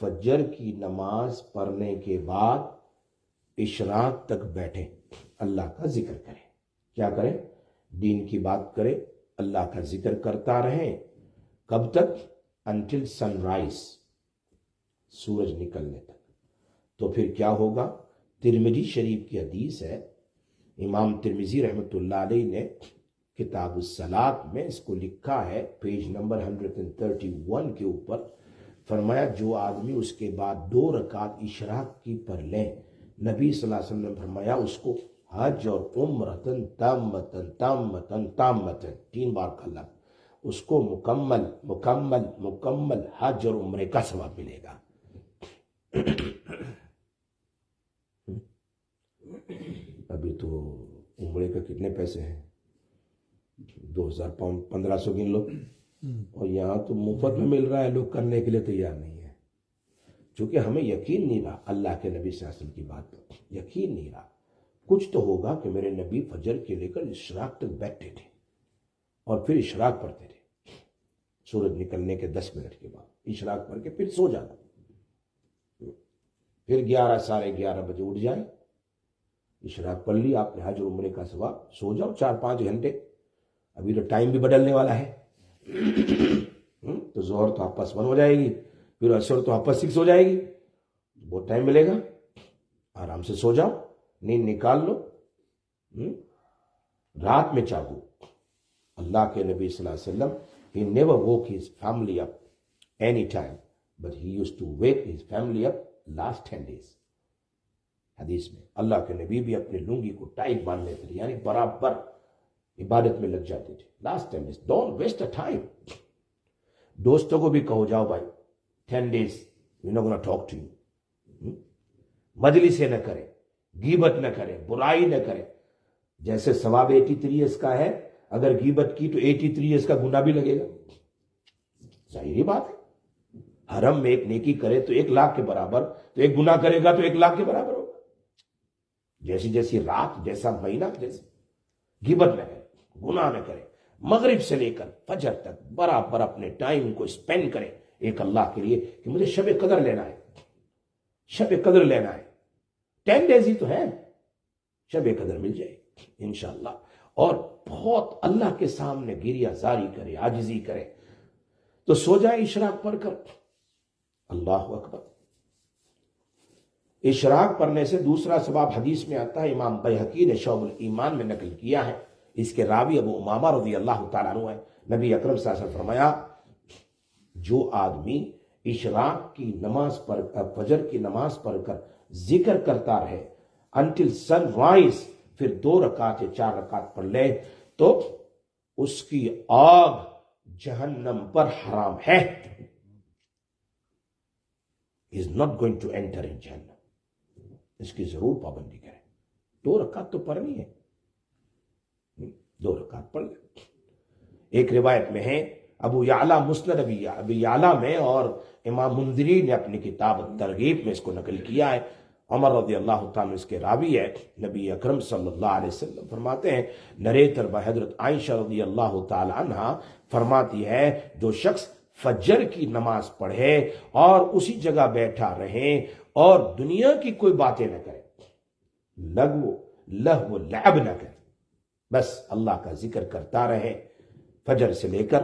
[SPEAKER 1] فجر کی نماز پڑھنے کے بعد اشراق تک بیٹھیں, اللہ کا ذکر کریں. کیا کریں؟ دین کی بات کریں, اللہ کا ذکر کرتا رہیں. کب تک؟ انٹل سن رائز, سورج نکلنے تک. تو پھر کیا ہوگا؟ ترمذی شریف کی حدیث ہے, امام ترمذی رحمۃ اللہ علیہ نے کتاب الصلاۃ میں اس کو لکھا ہے, پیج نمبر 131 کے اوپر. فرمایا جو آدمی اس کے بعد 2 رکعت اشراق کی پڑھ لیں, نبی صلی اللہ علیہ وسلم نے فرمایا اس کو حج اور عمرتن تامتن تامتن تامتن 3 بار کا لفظ, اس کو مکمل مکمل مکمل حج اور عمرے کا ثواب ملے گا. ابھی تو عمرے کا کتنے پیسے ہیں؟ 2000 پاؤنڈ، 1500 گن لو، اور یہاں تو مفت میں مل رہا ہے، لوگ کرنے کے لیے تیار نہیں ہے، چونکہ ہمیں یقین نہیں رہا اللہ کے نبی صلی اللہ علیہ وسلم کی بات پر، یقین نہیں رہا۔ کچھ تو ہوگا کہ میرے نبی فجر کے لے کر اشراق تک بیٹھتے تھے اور پھر اشراق پڑھتے تھے، سورج نکلنے کے 10 منٹ کے بعد اشراق پڑھ کے پھر سو جانا، پھر 11 ساڑھے 11 بجے اٹھ جائے، اشراق پڑھ لی آپ نے، حج اور عمرے کا ثواب، سو جاؤ 4-5 گھنٹے۔ ابھی تو ٹائم بھی بدلنے والا ہے، تو ظہر تو آپس 1 ہو جائے گی، پھر عصر تو آپس 6 ہو جائے گی، بہت ٹائم ملے گا، آرام سے سو جاؤ، نیند نکال لو۔ رات میں چاہو، اللہ کے نبی صلی اللہ علیہ وسلم he never woke his family up any time but he used to wake his family up last 10 days۔ حدیث میں اللہ کے نبی بھی اپنی لنگی کو ٹائٹ باندھ لیتے تھے، یعنی برابر عبادت میں لگ جاتے تھے۔ Last 10 days، don't waste a time. دوستوں کو بھی کہو جاؤ بھائی 10 days we're not gonna talk to you۔ مجلس نہ کرے، غیبت نہ کرے، برائی نہ کرے۔ جیسے ثواب 83 ایئرس کا ہے، اگر غیبت کی تو 83 ایئرس کا گناہ بھی لگے گا، ظاہری بات ہے۔ حرم میں ایک نیکی کرے تو 1,00,000 کے برابر، تو ایک گناہ کرے گا تو 1,00,000 کے برابر ہوگا۔ جیسی جیسی رات، جیسا مہینہ، جیسے غیبت نہ کرے، گناہ نہ کرے، مغرب سے لے کر فجر تک برابر اپنے ٹائم کو اسپینڈ کرے ایک اللہ کے لیے کہ مجھے شب قدر لینا ہے، شب قدر لینا ہے۔ 10 days ہی تو ہے، شب قدر مل جائے انشاءاللہ۔ اور بہت اللہ کے سامنے گریہ زاری کرے، عاجزی کرے، تو سو جائے اشراق پڑھ کر۔ اللہ اکبر۔ اشراق پڑھنے سے دوسرا ثواب حدیث میں آتا ہے، امام بیہقی نے شعب الایمان میں نقل کیا ہے، اس کے راوی ابو امامہ رضی اللہ تعالیٰ عنہ ہے۔ نبی اکرم صلی اللہ علیہ وسلم فرمایا، جو آدمی اشراق کی نماز پڑھ، فجر کی نماز پڑھ کر ذکر کرتا رہے until sunrise، پھر 2 رکعت یا 4 رکعت پڑھ لے، تو اس کی آگ جہنم پر حرام ہے۔ He is not going to enter in جہنم۔ اس کی ضرور پابندی کریں، 2 رکعت تو پڑھنی ہے، 2 رکعت پڑھ لیں۔ ایک روایت میں ہے، ابو یعلا مسند ابی یعلا میں، اور امام منذری نے اپنی کتاب ترغیب میں اس کو نقل کیا ہے، عمر رضی اللہ تعالیٰ اس کے راوی ہے، نبی اکرم صلی اللہ علیہ وسلم فرماتے ہیں، نریٹر با حضرت عائشہ رضی اللہ تعالیٰ عنہ فرماتی ہے، جو شخص فجر کی نماز پڑھے اور اسی جگہ بیٹھا رہے اور دنیا کی کوئی باتیں نہ کرے، لہو لعب نہ کرے، بس اللہ کا ذکر کرتا رہے فجر سے لے کر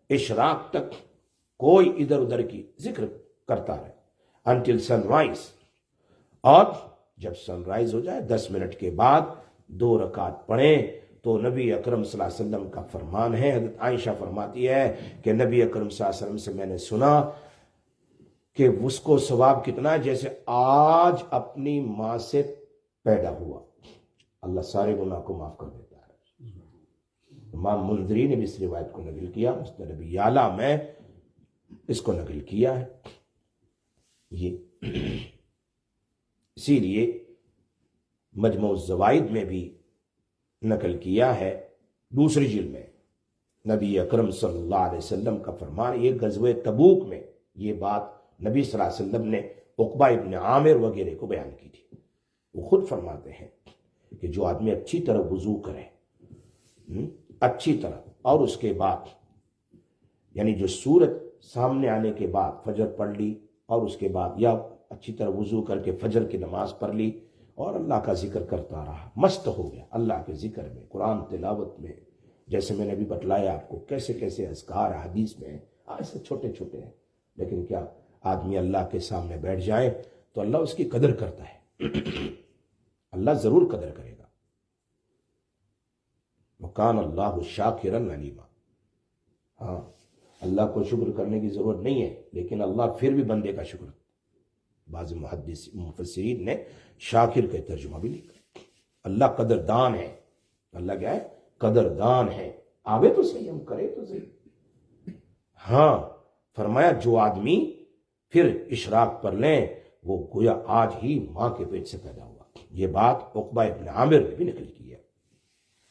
[SPEAKER 1] اشراق تک، کوئی ادھر ادھر کی ذکر کرتا رہے until sunrise، اور جب سن رائز ہو جائے 10 منٹ کے بعد 2 رکعت پڑھیں، تو نبی اکرم صلی اللہ علیہ وسلم کا فرمان ہے، حضرت عائشہ فرماتی ہے کہ نبی اکرم صلی اللہ علیہ وسلم سے میں نے سنا کہ اس کو ثواب کتنا ہے، جیسے آج اپنی ماں سے پیدا ہوا۔ اللہ سارے گناہ کو معاف کر دیتا ہے۔ امام منذری نے بھی اس روایت کو نقل کیا، مسند ابی یعلا میں اس کو نقل کیا ہے۔ یہ اسی لیے مجموع الزوائد میں بھی نقل کیا ہے، دوسری جلد میں، نبی اکرم صلی اللہ علیہ وسلم کا فرمان، یہ غزوہ تبوک میں یہ بات نبی صلی اللہ علیہ وسلم نے عقبہ ابن عامر وغیرہ کو بیان کی تھی۔ وہ خود فرماتے ہیں کہ جو آدمی اچھی طرح وضو کرے، اچھی طرح، اور اس کے بعد یعنی جو سورج سامنے آنے کے بعد فجر پڑھ لی، اور اس کے بعد یا اچھی طرح وضو کر کے فجر کی نماز پڑھ لی اور اللہ کا ذکر کرتا رہا، مست ہو گیا اللہ کے ذکر میں، قرآن تلاوت میں، جیسے میں نے ابھی بتلایا آپ کو کیسے کیسے اذکار حدیث میں ہیں، ایسے چھوٹے چھوٹے ہیں، لیکن کیا آدمی اللہ کے سامنے بیٹھ جائے تو اللہ اس کی قدر کرتا ہے، اللہ ضرور قدر کرے گا۔ وَكَانَ اللَّهُ شَاكِرًا عَلِيمًا۔ ہاں، اللہ کو شکر کرنے کی ضرورت نہیں ہے، لیکن اللہ پھر بھی بندے کا شکر۔ بعض مفسرین نے شاکر کا ترجمہ بھی لکھا، اللہ قدردان ہے۔ اللہ کیا ہے؟ قدردان ہے۔ آوے تو صحیح، ہم کرے تو صحیح۔ ہاں، فرمایا جو آدمی پھر اشراق پر لیں، وہ گویا آج ہی ماں کے پیٹ سے پیدا ہوا، یہ بات عقبہ ابن عامر نے بھی نقل کی ہے.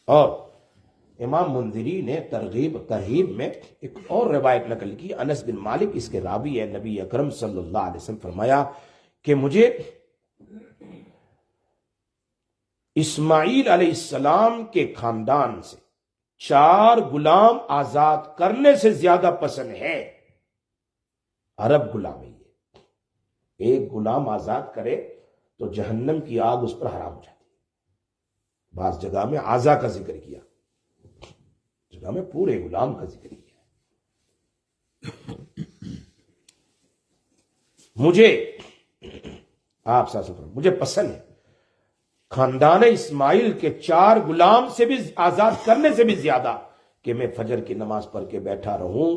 [SPEAKER 1] اور امام منذری نے ترغیب ترہیب میں ایک اور روایت نقل کی. انس بن مالک اس کے راوی ہے. نبی اکرم صلی اللہ علیہ وسلم فرمایا کہ مجھے اسماعیل علیہ السلام کے خاندان سے 4 غلام آزاد کرنے سے زیادہ پسند ہے عرب غلامی. ایک غلام آزاد کرے تو جہنم کی آگ اس پر حرام ہو جاتی ہے. بعض جگہ میں آزا کا ذکر کیا, جگہ میں پورے غلام کا ذکر کیا. مجھے آپ مجھے پسند ہے خاندان اسماعیل کے 4 غلام سے بھی آزاد کرنے سے بھی زیادہ کہ میں فجر کی نماز پڑھ کے بیٹھا رہوں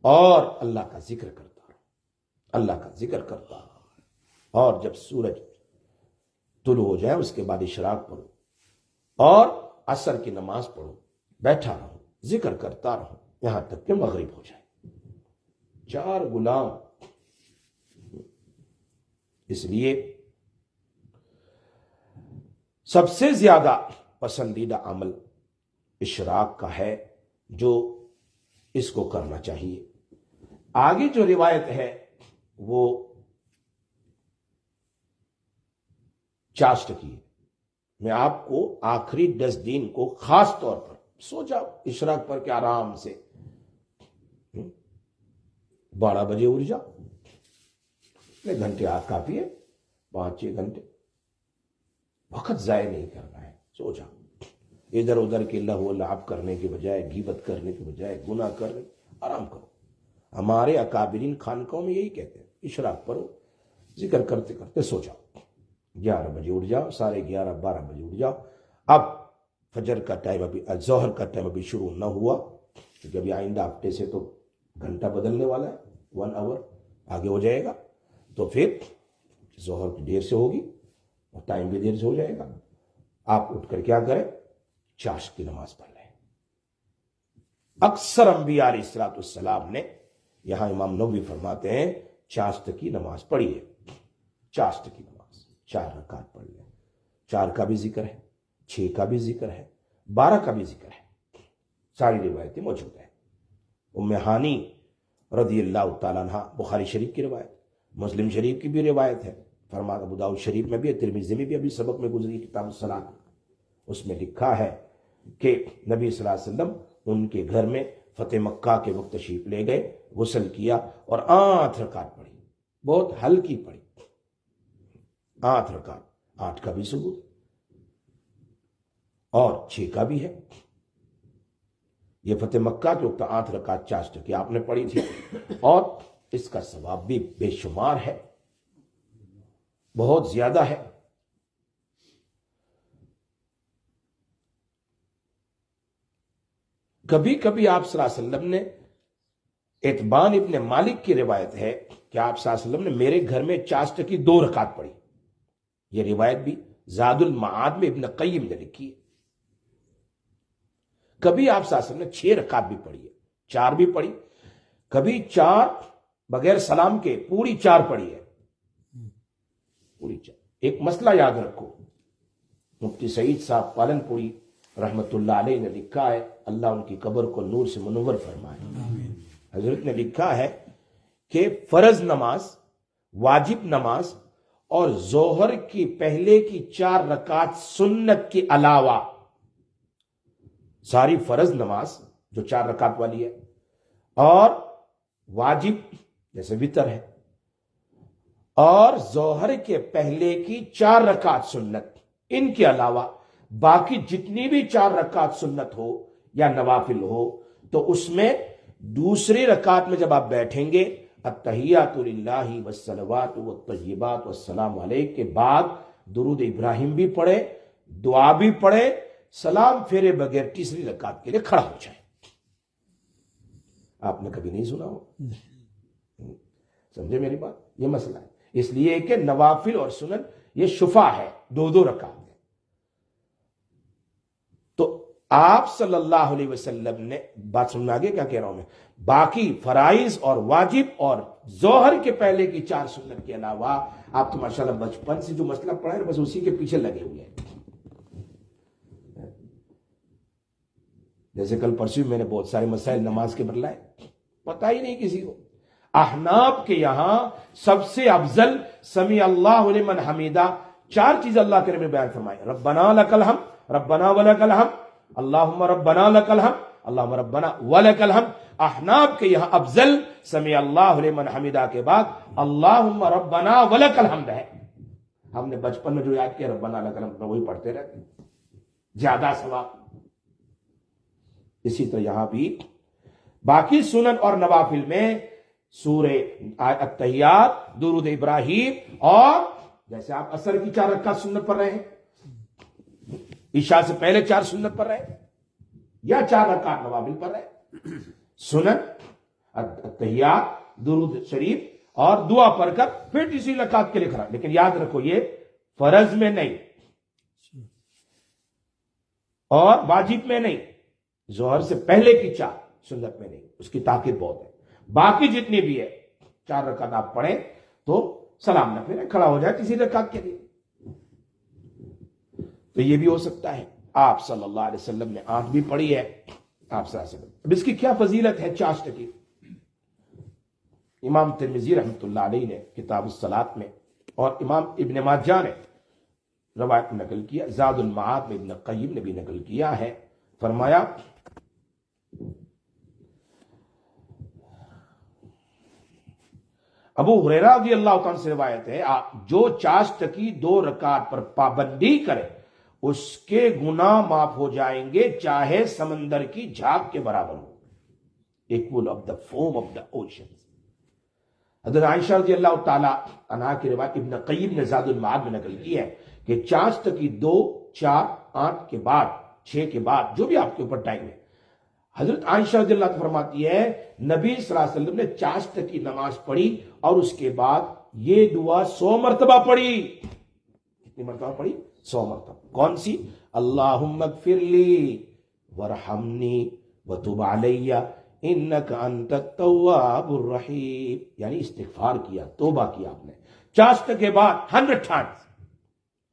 [SPEAKER 1] اور اللہ کا ذکر کرتا رہوں, اللہ کا ذکر کرتا رہوں, اور جب سورج طلوع ہو جائے اس کے بعد اشراق پڑھوں اور عصر کی نماز پڑھوں, بیٹھا رہوں, ذکر کرتا رہوں یہاں تک کہ مغرب ہو جائے. 4 غلام. اس لیے سب سے زیادہ پسندیدہ عمل اشراق کا ہے جو اس کو کرنا چاہیے. آگے جو روایت ہے وہ چاشت کی ہے. میں آپ کو آخری 10 دن کو خاص طور پر سو جاؤ اشراق پر کے آرام سے 12 بجے اٹھ جاؤ, اتنے گھنٹے آپ کافی ہے, 5-6 گھنٹے. وقت ضائع نہیں کرنا ہے, سو جاؤ. ادھر ادھر کے لہو و لعب کرنے کے بجائے, غیبت کرنے کے بجائے, گناہ کرنے, آرام کرو. ہمارے اکابرین خانقاہوں میں یہی کہتے ہیں اشراق پڑھو, ذکر کرتے کرتے سو جاؤ. 11 بجے اٹھ جاؤ, 11:30-12 بجے اٹھ جاؤ. اب فجر کا ٹائم ابھی, ظہر کا ٹائم ابھی شروع نہ ہوا کیونکہ ابھی آئندہ ہفتے سے تو گھنٹہ بدلنے والا ہے, 1 آور آگے ہو جائے گا, تو پھر ظہر کی دیر سے ہوگی اور ٹائم بھی دیر سے ہو جائے گا. آپ اٹھ کر کیا کریں, چاشت کی نماز پڑھ لیں. اکثر انبیاء علیہ الصلوۃ والسلام نے, یہاں امام نووی فرماتے ہیں, چاشت کی نماز پڑھی ہے. چاشت کی نماز 4 رکعت پڑھ لیں. 4 کا بھی ذکر ہے, 6 کا بھی ذکر ہے, 12 کا بھی ذکر ہے. ساری روایتیں موجود ہیں. ام ہانی رضی اللہ تعالیٰ عنہ, بخاری شریف کی روایت, مسلم شریف کی بھی روایت ہے, فرمایا ابو داؤد شریف میں بھی ہے, ترمذی میں بھی ابھی سبق میں گزری کتاب الصلاۃ, اس میں لکھا ہے کہ نبی صلی اللہ علیہ وسلم ان کے گھر میں فتح مکہ کے وقت تشریف لے گئے, غسل کیا اور 8 رکعت پڑھی, بہت ہلکی پڑھی. 8 رکعت, 8 کا بھی ثبوت اور 6 کا بھی ہے. یہ فتح مکہ کے وقت 8 رکعت چاشت کی آپ نے پڑھی تھی, اور اس کا ثواب بھی بے شمار ہے, بہت زیادہ ہے. کبھی کبھی آپ صلی اللہ علیہ وسلم نے, اتبان ابن مالک کی روایت ہے کہ آپ صلی اللہ علیہ وسلم نے میرے گھر میں چاشت کی 2 رکعت پڑھی. یہ روایت بھی زاد المعاد میں ابن قیم نے لکھی ہے. کبھی آپ صلی اللہ علیہ وسلم نے 6 رکعت بھی پڑھی ہے, 4 بھی پڑھی, کبھی 4 بغیر سلام کے پوری 4 پڑھی ہے, پوری 4. ایک مسئلہ یاد رکھو, مفتی سعید صاحب پالن پوری رحمت اللہ علیہ نے لکھا ہے, اللہ ان کی قبر کو نور سے منور فرمائے. حضرت نے لکھا ہے کہ فرض نماز, واجب نماز اور ظہر کی پہلے کی 4 رکعت سنت کے علاوہ ساری فرض نماز جو 4 رکعت والی ہے اور واجب جیسے وتر ہے اور ظہر کے پہلے کی 4 رکعت سنت, ان کے علاوہ باقی جتنی بھی 4 رکعت سنت ہو یا نوافل ہو, تو اس میں دوسری رکعت میں جب آپ بیٹھیں گے التحیات للہ والصلوات والطیبات والسلام علیہ کے بعد درود ابراہیم بھی پڑھے, دعا بھی پڑھے, سلام پھیرے بغیر تیسری رکعت کے لیے کھڑا ہو جائے. آپ نے کبھی نہیں سنا ہو, سمجھے میری بات؟ یہ مسئلہ ہے. اس لیے کہ نوافل اور سنن یہ شفا ہے, 2 رکعت ہے. تو آپ صلی اللہ علیہ وسلم نے بات سننا آگے کیا کہہ رہا ہوں میں، باقی فرائض اور واجب اور ظہر کے پہلے کی 4 سنت کے علاوہ آپ تو ماشاءاللہ بچپن سے جو مسئلہ پڑھا ہے بس اسی کے پیچھے لگے ہوئے ہیں. جیسے کل پرسوں میں نے بہت سارے مسائل نماز کے بتلائے، پتہ ہی نہیں کسی کو. احناف کے یہاں سب سے افضل سمیع اللہ لمن حمیدہ 4 چیز اللہ کریم نے بیان فرمائے. ربنا لک الحمد، ربنا ولک الحمد، اللہم ربنا لک الحمد، اللہم ربنا ولک الحمد. احناف کے یہاں افضل سمیع اللہ لمن حمیدہ کے بعد اللہم ربنا ولک الحمد ہے. ہم نے بچپن میں جو یاد کیا ربنا لک الحمد وہی پڑھتے رہتے، زیادہ ثواب. اسی طرح یہاں بھی باقی سنن اور نوافل میں سورہ التحیات، درود ابراہیم، اور جیسے آپ عصر کی 4 رکعت سنت پڑھ رہے ہیں، عشاء سے پہلے 4 سنت پڑھ رہے ہیں، یا 4 رکعت نوافل پڑھ رہے ہیں، سنن التحیات، درود شریف اور دعا پڑھ کر پھر اسی رکعت کے لیے کھڑا. لیکن یاد رکھو یہ فرض میں نہیں اور واجب میں نہیں، ظہر سے پہلے کی 4 سنت میں نہیں، اس کی تاکید بہت ہے. باقی جتنی بھی ہے 4 رکعت آپ پڑھیں تو سلام نہ پھریں، کھڑا ہو جائے تیسری رکعت کے لیے. تو یہ بھی ہو سکتا ہے. آپ صلی اللہ علیہ وسلم نے 8 بھی پڑھی ہے. آپ صلی اللہ علیہ وسلم اب اس کی کیا فضیلت ہے چاشت کی؟ امام ترمذی رحمۃ اللہ علیہ نے کتاب الصلاۃ میں اور امام ابن ماجہ نے روایت نقل کیا، زاد المعاد میں ابن قیم نے بھی نقل کیا ہے. فرمایا ابو ہریرہ رضی اللہ تعالیٰ سے روایت ہے، جو چاشت کی 2 رکعت پر پابندی کرے اس کے گناہ معاف ہو جائیں گے چاہے سمندر کی جھاگ کے برابر ہو. equal of the foam of the oceans. حضرت عائشہ رضی اللہ تعالیٰ عنہا کی روایت ابن قیم نے زاد المعاد میں نقل کی ہے کہ چاشت کی 2، 4، 8 کے بعد، 6 کے بعد، جو بھی آپ کے اوپر ٹائم ہے، حضرت عائشہ رضی اللہ عنہا فرماتی ہے نبی صلی اللہ علیہ وسلم نے چاشت کی نماز پڑھی اور اس کے بعد یہ دعا 100 مرتبہ پڑھی. کتنی مرتبہ پڑھی؟ 100 مرتبہ. کون سی؟ اللہم اغفر لی ورحمنی وتب علی انک انت التواب الرحیم. یعنی استغفار کیا، توبہ کیا آپ نے چاشت کے بعد 100 times.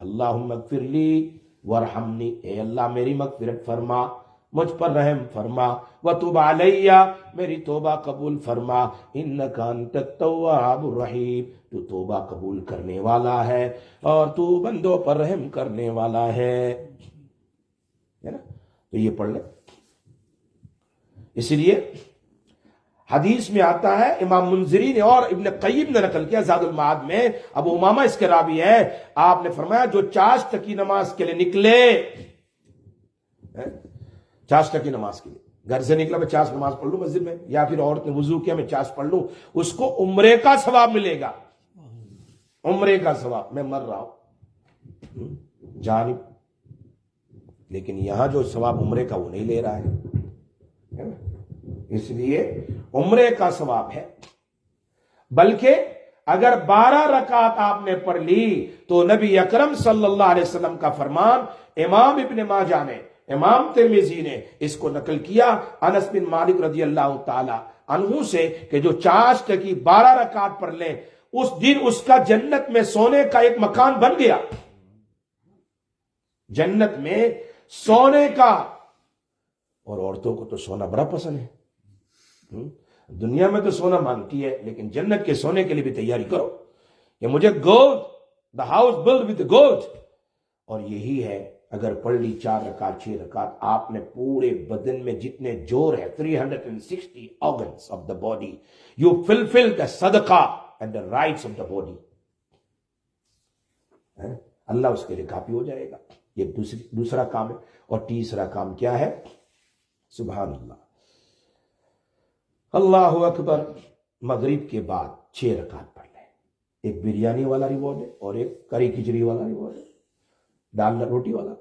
[SPEAKER 1] اللہم اغفر لی ورحمنی، اے اللہ میری مغفرت فرما، مجھ پر رحم فرما، وتب علیہ، میری توبہ قبول فرما، انک انت التواب الرحیم، تو توبہ قبول کرنے والا ہے اور تو بندوں پر رحم کرنے والا ہے نا. تو یہ پڑھ لیں. اسی لیے حدیث میں آتا ہے، امام منذری نے اور ابن قیم نے نقل کیا زاد المعاد میں، ابو امامہ اس کے راوی ہے، آپ نے فرمایا جو چاشت کی نماز کے لیے نکلے، چاشت کی نماز کے لیے گھر سے نکلا، میں چاشت نماز پڑھ لوں مسجد میں، یا پھر عورت نے وضو کیا میں چاشت پڑھ لوں، اس کو عمرے کا ثواب ملے گا. عمرے کا ثواب. میں مر رہا ہوں جانب، لیکن یہاں جو ثواب عمرے کا وہ نہیں لے رہا ہے، اس لیے عمرے کا ثواب ہے. بلکہ اگر 12 رکعت آپ نے پڑھ لی تو نبی اکرم صلی اللہ علیہ وسلم کا فرمان امام ابن ماجہ نے، امام ترمذی نے اس کو نقل کیا انس بن مالک رضی اللہ تعالی عنہ سے کہ جو چاشت کی 12 رکعت پڑھ لے اس دن اس کا جنت میں سونے کا ایک مکان بن گیا. جنت میں سونے کا. اور عورتوں کو تو سونا بڑا پسند ہے، دنیا میں تو سونا مانگتی ہے، لیکن جنت کے سونے کے لیے بھی تیاری کرو کہ مجھے gold, the house build with gold. اور یہی ہے، اگر پڑھ لی 4 رکعت 6 رکعت، آپ نے پورے بدن میں جتنے جوڑ ہے 360 organs of the body, you fulfill the صدقہ and the rights of the body. اللہ اس کے لیے کافی ہو جائے گا. یہ دوسرا کام ہے. اور تیسرا کام کیا ہے؟ سبحان اللہ، اللہ اکبر. مغرب کے بعد 6 رکعت پڑھ لیں. ایک بریانی والا ریوارڈ ہے اور ایک کری کھچڑی والا ریوارڈ ہے، دال روٹی والا.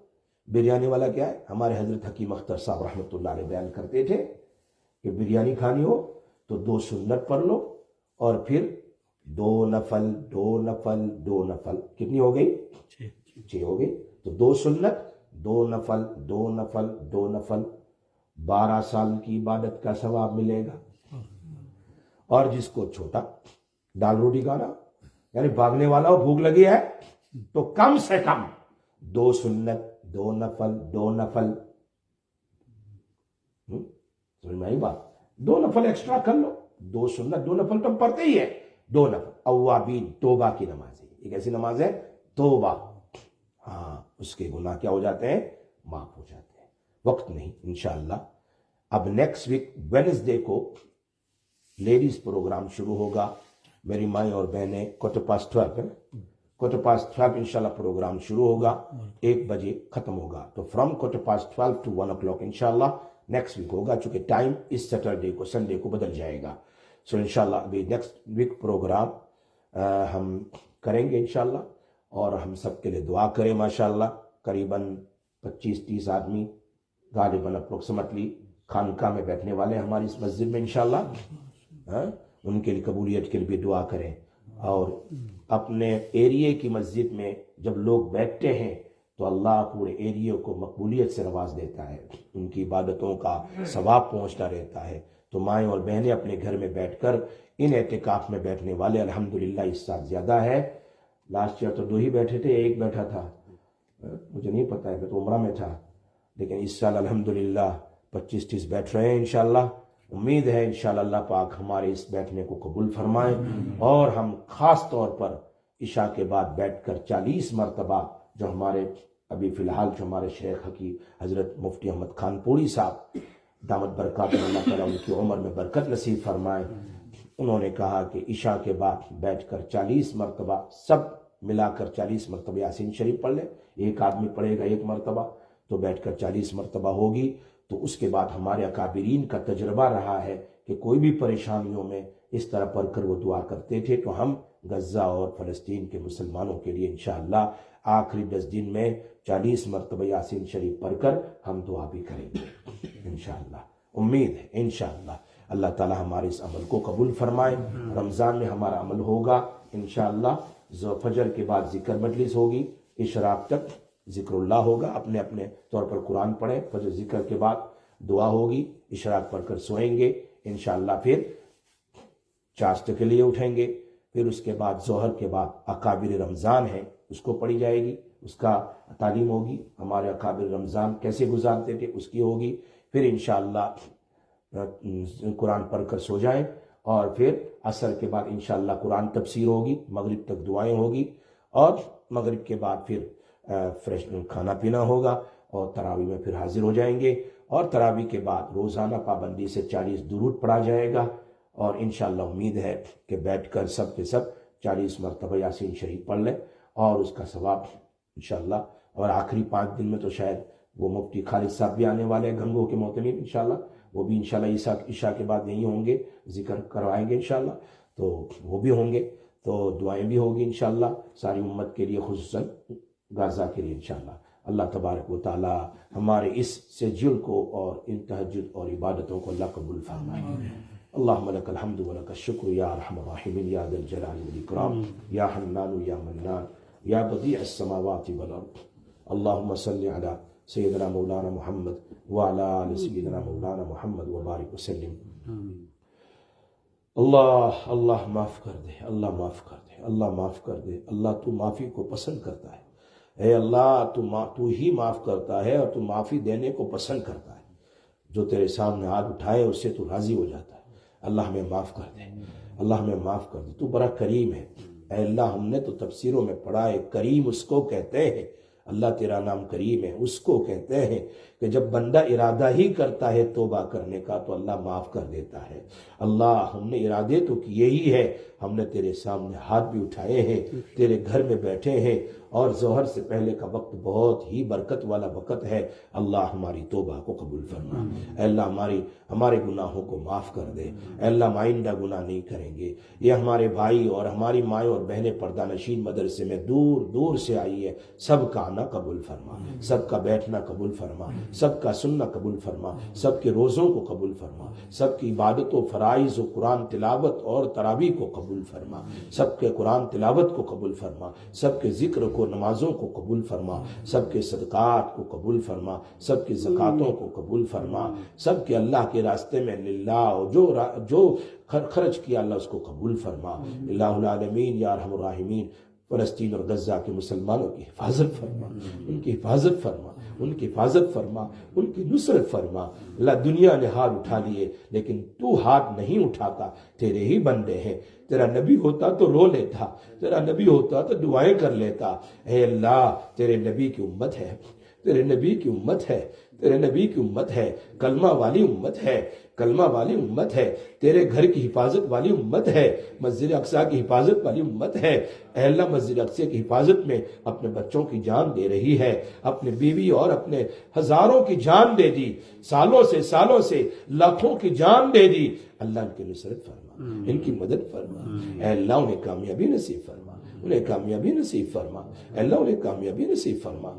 [SPEAKER 1] بریانی والا کیا ہے؟ ہمارے حضرت حکیم اختر صاحب رحمۃ اللہ علیہ بیان کرتے تھے کہ بریانی کھانی ہو تو 2 سنت پڑھ لو اور پھر 2 نفل 2 نفل 2 نفل. کتنی ہو گئی؟ 6 ہو گئی. تو 2 سنت دو نفل 12 سال کی عبادت کا ثواب ملے گا. اور جس کو چھوٹا دال روٹی کھانا یعنی بھاگنے والا ہو، بھوک لگی ہے تو کم سے کم 2 سنت 2 نفل سمجھ میں آئی بات؟ 2 نفل ایکسٹرا کر لو. 2 سنت 2 نفل تو پڑھتے ہی ہے. 2 نفل اوابین، توبہ کی نماز ہے. ایک ایسی نماز ہے توبہ، ہاں اس کے گناہ کیا ہو جاتے ہیں؟ معاف ہو جاتے ہیں. وقت نہیں انشاءاللہ. اب نیکسٹ ویک وینسڈے کو لیڈیز پروگرام شروع ہوگا. میری مائیں اور بہنیں 12:15 انشاءاللہ پروگرام شروع ہوگا، 1 بجے ختم ہوگا. تو فرام 12:15 to 1 o'clock انشاءاللہ نیکسٹ ویک ہوگا، چونکہ ٹائم اس سیٹرڈے کو سنڈے کو بدل جائے گا. سو انشاءاللہ ابھی نیکسٹ ویک پروگرام ہم کریں گے انشاءاللہ. اور ہم سب کے لیے دعا کریں. ماشاءاللہ قریباً 25-30 آدمی غالباً اپروکسیمیٹلی خانقاہ میں بیٹھنے والے ہیں ہماری اس مسجد میں انشاءاللہ. ان کے لیے قبولیت کے لیے بھی دعا کریں. اور اپنے ایریے کی مسجد میں جب لوگ بیٹھتے ہیں تو اللہ پورے ایریے کو مقبولیت سے نواز دیتا ہے، ان کی عبادتوں کا ثواب پہنچتا رہتا ہے. تو مائیں اور بہنیں اپنے گھر میں بیٹھ کر ان اعتکاف میں بیٹھنے والے الحمدللہ اس سال زیادہ ہے. لاسٹ ایئر تو 2 ہی بیٹھے تھے، 1 بیٹھا تھا، مجھے نہیں پتا ہے، میں تو عمرہ میں تھا. لیکن اس سال الحمدللہ 25-30 بیٹھ رہے ہیں انشاءاللہ. امید ہے انشاءاللہ اللہ پاک ہمارے اس بیٹھنے کو قبول فرمائے. اور ہم خاص طور پر عشاء کے بعد بیٹھ کر 40 مرتبہ جو ہمارے ابھی فی الحال جو ہمارے شیخ حکیم حضرت مفتی احمد خان پوری صاحب دامت برکات اللہ تعالیٰ ان کی عمر میں برکت نصیب فرمائے، انہوں نے کہا کہ عشاء کے بعد بیٹھ کر 40 مرتبہ سب ملا کر 40 مرتبہ یاسین شریف پڑھ لیں. ایک آدمی پڑھے گا 1 مرتبہ تو بیٹھ کر 40 مرتبہ ہوگی. تو اس کے بعد ہمارے اکابرین کا تجربہ رہا ہے کہ کوئی بھی پریشانیوں میں اس طرح پڑھ کر وہ دعا کرتے تھے. تو ہم غزہ اور فلسطین کے مسلمانوں کے لیے انشاءاللہ آخری 10 دن میں 40 مرتبہ یاسین شریف پڑھ کر ہم دعا بھی کریں گے انشاءاللہ. امید ہے انشاءاللہ اللہ تعالی ہمارے اس عمل کو قبول فرمائے. رمضان میں ہمارا عمل ہوگا انشاءاللہ. فجر کے بعد ذکر مجلس ہوگی، اشراق تک ذکر اللہ ہوگا. اپنے اپنے طور پر قرآن پڑھیں. فجر ذکر کے بعد دعا ہوگی، اشراق پڑھ کر سوئیں گے انشاءاللہ. پھر چاشت کے لیے اٹھیں گے. پھر اس کے بعد ظہر کے بعد اکابر رمضان ہے اس کو پڑھی جائے گی، اس کا تعلیم ہوگی. ہمارے اکابر رمضان کیسے گزارتے تھے اس کی ہوگی. پھر انشاءاللہ قرآن پڑھ کر سو جائیں. اور پھر عصر کے بعد انشاءاللہ قرآن تفسیر ہوگی، مغرب تک دعائیں ہوگی. اور مغرب کے بعد پھر فریش کھانا پینا ہوگا اور تراویح میں پھر حاضر ہو جائیں گے. اور تراویح کے بعد روزانہ پابندی سے 40 درود پڑھا جائے گا. اور انشاءاللہ امید ہے کہ بیٹھ کر سب کے سب 40 مرتبہ یاسین شریف پڑھ لیں اور اس کا ثواب انشاءاللہ. اور آخری 5 دن میں تو شاید وہ مفتی خالد صاحب بھی آنے والے ہیں گھنگو کے معتمد انشاءاللہ. وہ بھی انشاءاللہ عشاء کے بعد یہیں ہوں گے، ذکر کروائیں گے انشاءاللہ. تو وہ بھی ہوں گے، تو دعائیں بھی ہوگی انشاءاللہ ساری امت کے لیے، خصوصاً غازہ کے لیے انشاءاللہ. اللہ تبارک و تعالی ہمارے اس سجل کو اور ان تہجد اور عبادتوں کو اللہ قبول فرمائے. اللہم لک الحمد و لک الشکر یا ارحم الراحمین یا ذا الجلال والاکرام یا حنان یا منان یا بدیع السماوات والارض. اللہم صلی علی سیدنا مولانا محمد وعلی آل سیدنا مولانا محمد وبارک وسلم. اللہ معاف کر دے، اللہ معاف کر دے، اللہ معاف کر دے. اللہ تو معافی کو پسند کرتا ہے. اے اللہ تو ہی معاف کرتا ہے اور تو معافی دینے کو پسند کرتا ہے. جو تیرے سامنے ہاتھ اٹھائے اس سے تو راضی ہو جاتا ہے. اللہ ہمیں معاف کر دے، اللہ ہمیں معاف کر دے. تو بڑا کریم ہے. اے اللہ ہم نے تو تفسیروں میں پڑھا ہے کریم اس کو کہتے ہیں. اللہ تیرا نام کریم ہے. اس کو کہتے ہیں کہ جب بندہ ارادہ ہی کرتا ہے توبہ کرنے کا تو اللہ معاف کر دیتا ہے. اللہ ہم نے ارادے تو کیے ہی ہے، ہم نے تیرے سامنے ہاتھ بھی اٹھائے ہیں، تیرے گھر میں بیٹھے ہیں اور ظہر سے پہلے کا وقت بہت ہی برکت والا وقت ہے. اللہ ہماری توبہ کو قبول فرما. اے اللہ ہمارے گناہوں کو معاف کر دے. اے اللہ آئندہ گناہ نہیں کریں گے. یہ ہمارے بھائی اور ہماری مائیں اور بہنیں پردہ نشین مدرسے میں دور دور سے آئی ہے، سب کا آنا قبول فرما، سب کا بیٹھنا قبول فرما. سب کا سننا قبول فرما، سب کے روزوں کو قبول فرما، سب کی عبادت و فرائض و قرآن تلاوت اور تراویح کو قبول فرما، سب کے قرآن تلاوت کو قبول فرما، سب کے ذکر کو نمازوں کو قبول فرما، سب کے صدقات کو قبول فرما، سب کی زکاتوں کو قبول فرما، سب کے اللہ کے راستے میں للہ جو خرچ کیا اللہ اس کو قبول فرما۔ الہ العالمین یا ارحم الراحمین، فلسطین اور غزہ کے مسلمانوں کی حفاظت فرما، ان کی حفاظت فرما، ان کی حفاظت فرما، ان کی نصرت فرما۔ اللہ دنیا نے ہاتھ اٹھا لیے لیکن تو ہاتھ نہیں اٹھاتا، تیرے ہی بندے ہیں۔ تیرا نبی ہوتا تو رو لیتا، تیرا نبی ہوتا تو دعائیں کر لیتا۔ اے اللہ تیرے نبی کی امت ہے، تیرے نبی کی امت ہے، تیرے نبی کی امت ہے، کلمہ والی امت ہے، کلمہ والی امت ہے، تیرے گھر کی حفاظت والی امت ہے، مسجد اقصیٰ کی حفاظت والی امت ہے۔ اے اللہ مسجد اقصیٰ کی حفاظت میں اپنے بچوں کی جان دے رہی ہے، اپنے بیوی اور اپنے ہزاروں کی جان دے دی، سالوں سے لاکھوں کی جان دے دی۔ اللہ ان کی نصرت فرما، ان کی مدد فرما۔ اے اللہ انہیں کامیابی نصیب فرما، انہیں کامیابی نصیب فرما، اے اللہ انہیں کامیابی نصیب فرما۔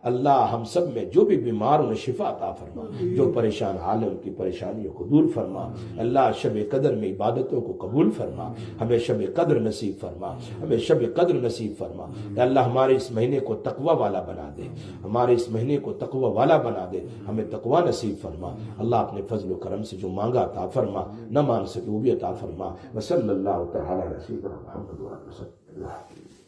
[SPEAKER 1] اللہ ہم سب میں جو بھی بیمار انہیں شفا عطا فرما، جو پریشان حال ہے ان کی پریشانیوں کو دور فرما۔ اللہ شب قدر میں عبادتوں کو قبول فرما، ہمیں شب قدر نصیب فرما، ہمیں شب قدر نصیب فرما۔ اے اللہ ہمارے اس مہینے کو تقوی والا بنا دے، ہمارے اس مہینے کو تقوی والا بنا دے، ہمیں تقوی نصیب فرما۔ اللہ اپنے فضل و کرم سے جو مانگا عطا فرما، نہ مان سکے وہ بھی عطا فرما۔ وصلی اللہ تعالی علی سیدنا محمد و علیہ وسلم۔